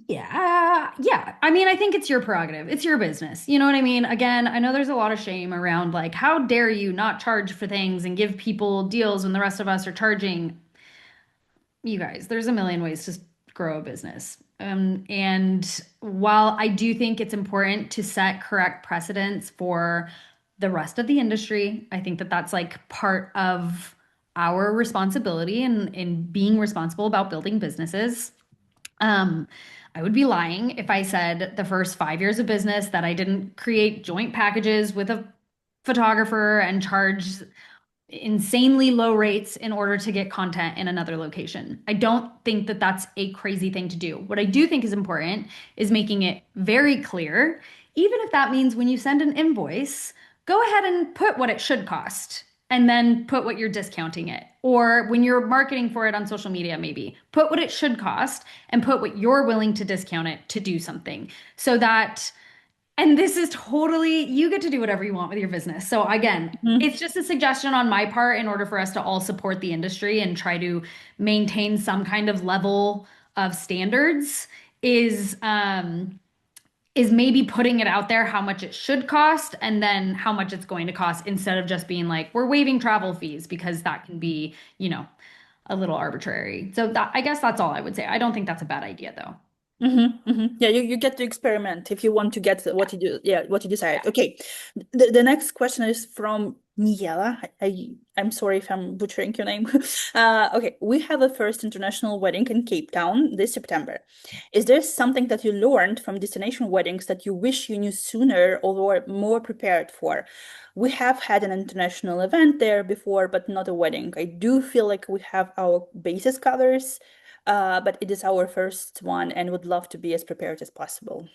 Yeah, yeah. I mean, I think it's your prerogative. It's your business. You know what I mean? Again, I know there's a lot of shame around like, how dare you not charge for things and give people deals when the rest of us are charging. You guys, there's a million ways to grow a business. And while I do think it's important to set correct precedents for the rest of the industry, I think that that's like part of our responsibility in being responsible about building businesses. Um, I would be lying if I said the first 5 years of business that I didn't create joint packages with a photographer and charge insanely low rates in order to get content in another location. I don't think that that's a crazy thing to do. What I do think is important is making it very clear, even if that means when you send an invoice, go ahead and put what it should cost and then put what you're discounting it. Or when you're marketing for it on social media, maybe put what it should cost and put what you're willing to discount it to do something so that and this is totally, you get to do whatever you want with your business. So again, Mhm. it's just a suggestion on my part in order for us to all support the industry and try to maintain some kind of level of standards is is maybe putting it out there how much it should cost and then how much it's going to cost instead of just being like we're waiving travel fees because that can be, a little arbitrary. So that I guess that's all I would say. I don't think that's a bad idea though. Yeah, you get to experiment if you want to get what you do. Yeah, what you decide. Yeah. Okay, the next question is from Niela. I'm sorry if I'm butchering your name. Okay, we have a first international wedding in Cape Town this September. Is there something that you learned from destination weddings that you wish you knew sooner or were more prepared for? We have had an international event there before, but not a wedding. I do feel like we have our bases covers, but it is our first one and would love to be as prepared as possible.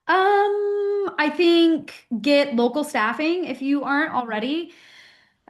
I think get local staffing if you aren't already.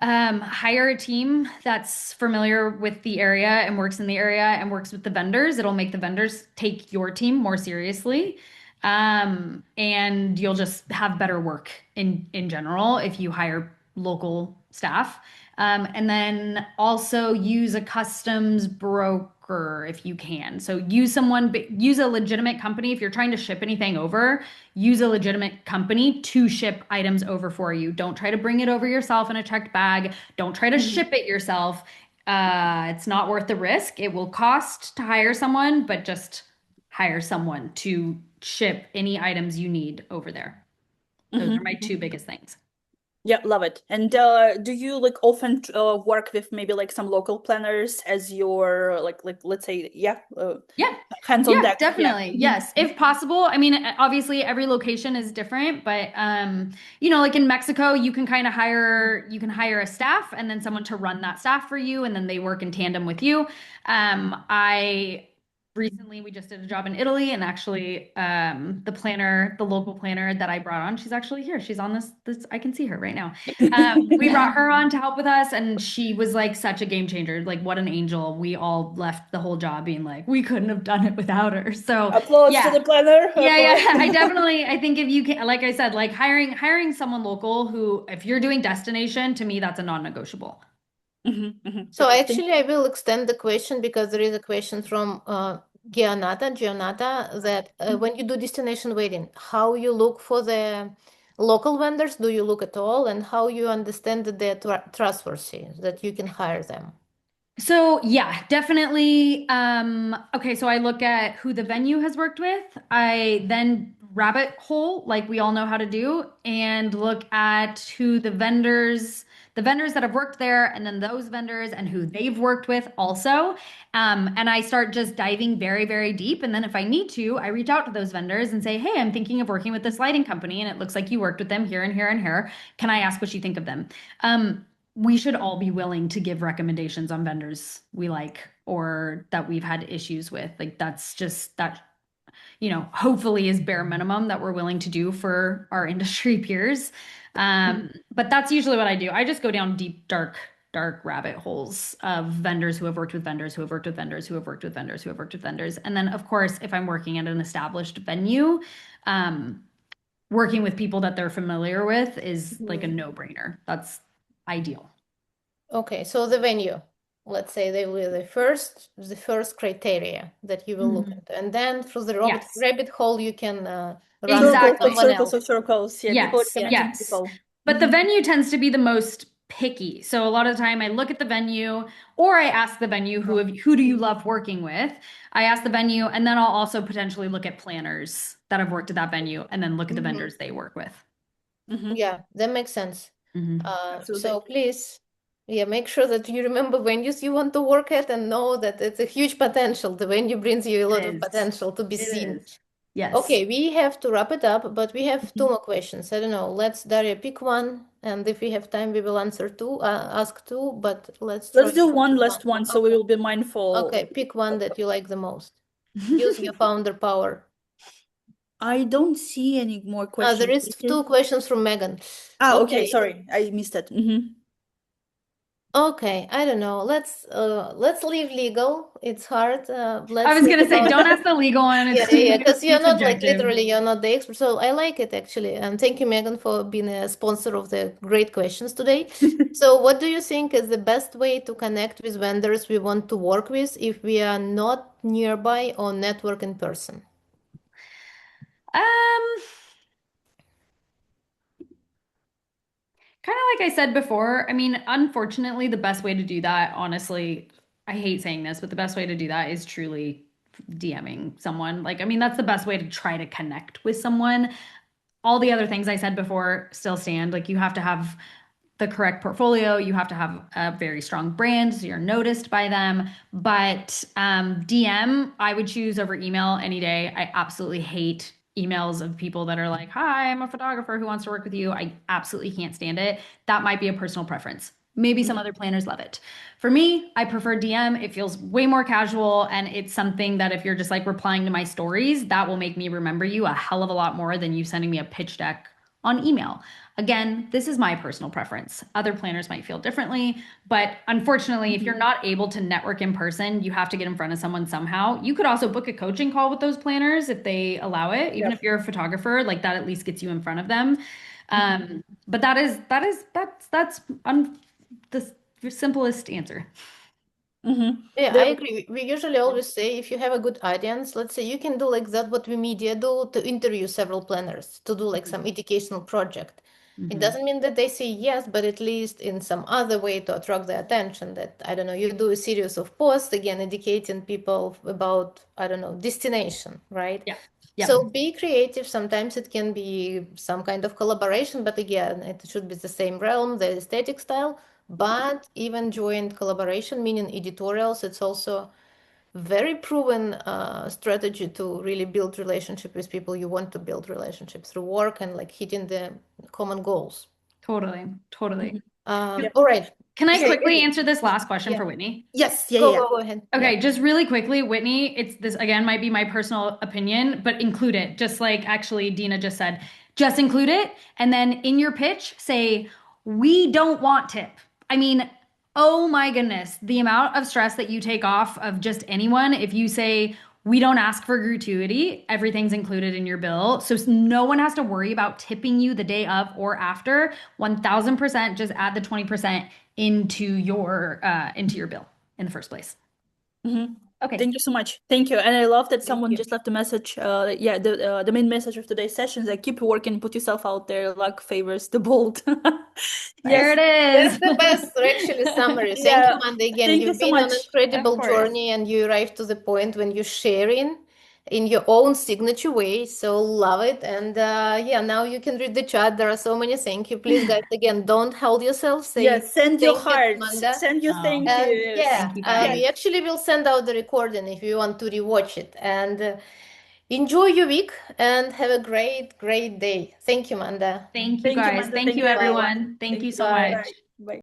Hire a team that's familiar with the area and works in the area and works with the vendors. It'll make the vendors take your team more seriously. And you'll just have better work in general if you hire local staff. And then also use a customs broker if you can. So use a legitimate company. If you're trying to ship anything over, use a legitimate company to ship items over for you. Don't try to bring it over yourself in a checked bag. Don't try to Mhm. ship it yourself. It's not worth the risk. It will cost to hire someone, but just hire someone to ship any items you need over there. Those are my two Mhm. biggest things. Yeah, love it. And do you like often work with maybe like some local planners as your like let's say yeah, Yeah. hands on Yeah, deck? Yeah. definitely. Yes, if possible. I mean, obviously every location is different, but like in Mexico, you can hire a staff and then someone to run that staff for you and then they work in tandem with you. I recently we just did a job in Italy and actually the local planner that I brought on, she's actually here. She's on this I can see her right now. We brought her on to help with us, and she was like such a game changer. Like, what an angel. We all left the whole job being like, we couldn't have done it without her. So, Applause to yeah. the planner. Yeah, Applause. yeah. I think if you can, like I said, like hiring someone local who, if you're doing destination, to me, that's a non-negotiable. So Perfect. Thank actually, I will extend the question because there is a question from Gionata, that when you do destination wedding, how you look for the local vendors, do you look at all, and how you understand that they're trustworthy, that you can hire them? So yeah, definitely. Okay, so I look at who the venue has worked with. I then rabbit hole, like we all know how to do, and look at who the vendors that have worked there, and then those vendors and who they've worked with also. And I start just diving very, very deep. And then if I need to, I reach out to those vendors and say, hey, I'm thinking of working with this lighting company, and it looks like you worked with them here and here and here. Can I ask what you think of them? We should all be willing to give recommendations on vendors we like or that we've had issues with. Like that's just that, hopefully is bare minimum that we're willing to do for our industry peers. you. But that's usually what I do. I just go down deep, dark rabbit holes of vendors who have worked with vendors who have worked with vendors who have worked with vendors who have worked with vendors. And then, of course, if I'm working at an established venue, um, working with people that they're familiar with is like a Mhm. no-brainer. That's ideal. Okay, so the venue, let's say they were the first criteria that you will look Mhm. at, and then through the Yes, rabbit hole you can run into Circles of exactly. someone circles else. of circles. Yeah, people Yes, recommending yes. people. But the venue tends to be the most picky. So a lot of the time I look at the venue or I ask the venue who do you love working with? I ask the venue and then I'll also potentially look at planners that have worked at that venue and then look at the Mhm. vendors they work with. Yeah, that makes sense. Absolutely. So please, yeah, make sure that you remember venues you want to work at and know that it's a huge potential. The venue brings you a It lot of is. potential to be It seen. is. Yes. Okay, we have to wrap it up, but we have two Mhm. more questions. I don't know. Let's, Daria, pick one, and if we have time, we will answer two, ask two, but let's try Let's to do one pick one. last one so we Okay. will be mindful. Okay, pick one that you like the most. Use your founder power. I don't see any more There questions. is two questions from Megan. Okay, Okay. sorry. I missed it. Okay, I don't know. Let's leave legal. It's hard. I Let's was think gonna say, about don't ask the legal one. yeah, It's yeah, too, yeah, it's because too you're not like subjective. literally you're not the expert. So I like it actually. And thank you, Megan, for being a sponsor of the great questions today. So what do you think is the best way to connect with vendors we want to work with if we are not nearby or network in person? Um, Kind of like I said before, I mean, unfortunately, the best way to do that, honestly, I hate saying this, but the best way to do that is truly DMing someone. Like, I mean, that's the best way to try to connect with someone. All the other things I said before still stand. Like, you have to have the correct portfolio, you have to have a very strong brand so you're noticed by them. But DM, I would choose over email any day. I absolutely hate emails of people that are like, "Hi, I'm a photographer who wants to work with you." I absolutely can't stand it. That might be a personal preference. Maybe some other planners love it. For me, I prefer DM. It feels way more casual, and it's something that if you're just like replying to my stories, that will make me remember you a hell of a lot more than you sending me a pitch deck on email. Again, this is my personal preference. Other planners might feel differently, but unfortunately, if you're not able to network in person, you have to get in front of someone somehow. You could also book a coaching call with those planners if they allow it. Even Yep. if you're a photographer, like that at least gets you in front of them. But that's the simplest answer. Yeah, I There, agree. We usually always say if you have a good audience, let's say you can do like that, what we media do to interview several planners to do like some educational project. It Mhm. doesn't mean that they say yes, but at least in some other way to attract their attention that, I don't know, you do a series of posts, again, educating people about, I don't know, destination, right? Yeah. Yep. So be creative. Sometimes it can be some kind of collaboration, but again, it should be the same realm, the aesthetic style. But even joint collaboration, meaning editorials, it's also very proven strategy to really build relationship with people you want to build relationship through work and like hitting the common goals. Totally. Totally. yep. All right. Can I So quickly answer this last question yeah, for Whitney? Yes, yeah, go yeah. go go ahead. Yeah. Okay, just really quickly, Whitney, it's this again might be my personal opinion, but include it. Just like actually Dina just said, just include it. And then in your pitch, say, we don't want tip. I mean, oh my goodness, the amount of stress that you take off of just anyone if you say, we don't ask for gratuity, everything's included in your bill. So no one has to worry about tipping you the day of or after. 1000% just add the 20% into your bill in the first place. Mhm. Okay. Thank you so much. Thank you. And I love that Thank someone you. just left a message. Yeah, the main message of today's session is like keep working, put yourself out there. Luck favors the bold. There Yes. it That's is. the best actually summary. Thank you, Yeah. Manda. Again, Thank you you've so been on an much. Of incredible course. journey and you arrived to the point when you're sharing in your own signature way. So love it. And yeah, now you can read the chat. There are so many thank you. Please, guys, again, don't hold yourself. Say Yes, send your thank you to hearts. Manda. Send your Oh, thank And yous. yeah, thank you we guys. Yes. actually will send out the recording if you want to rewatch it. And enjoy your week and have a great, great day. Thank you, Manda. Thank you Thank you, guys. Manda. Thank Thank you, you, Bye. everyone. everyone. Thank Thank you you. so Bye. much. Bye. Bye.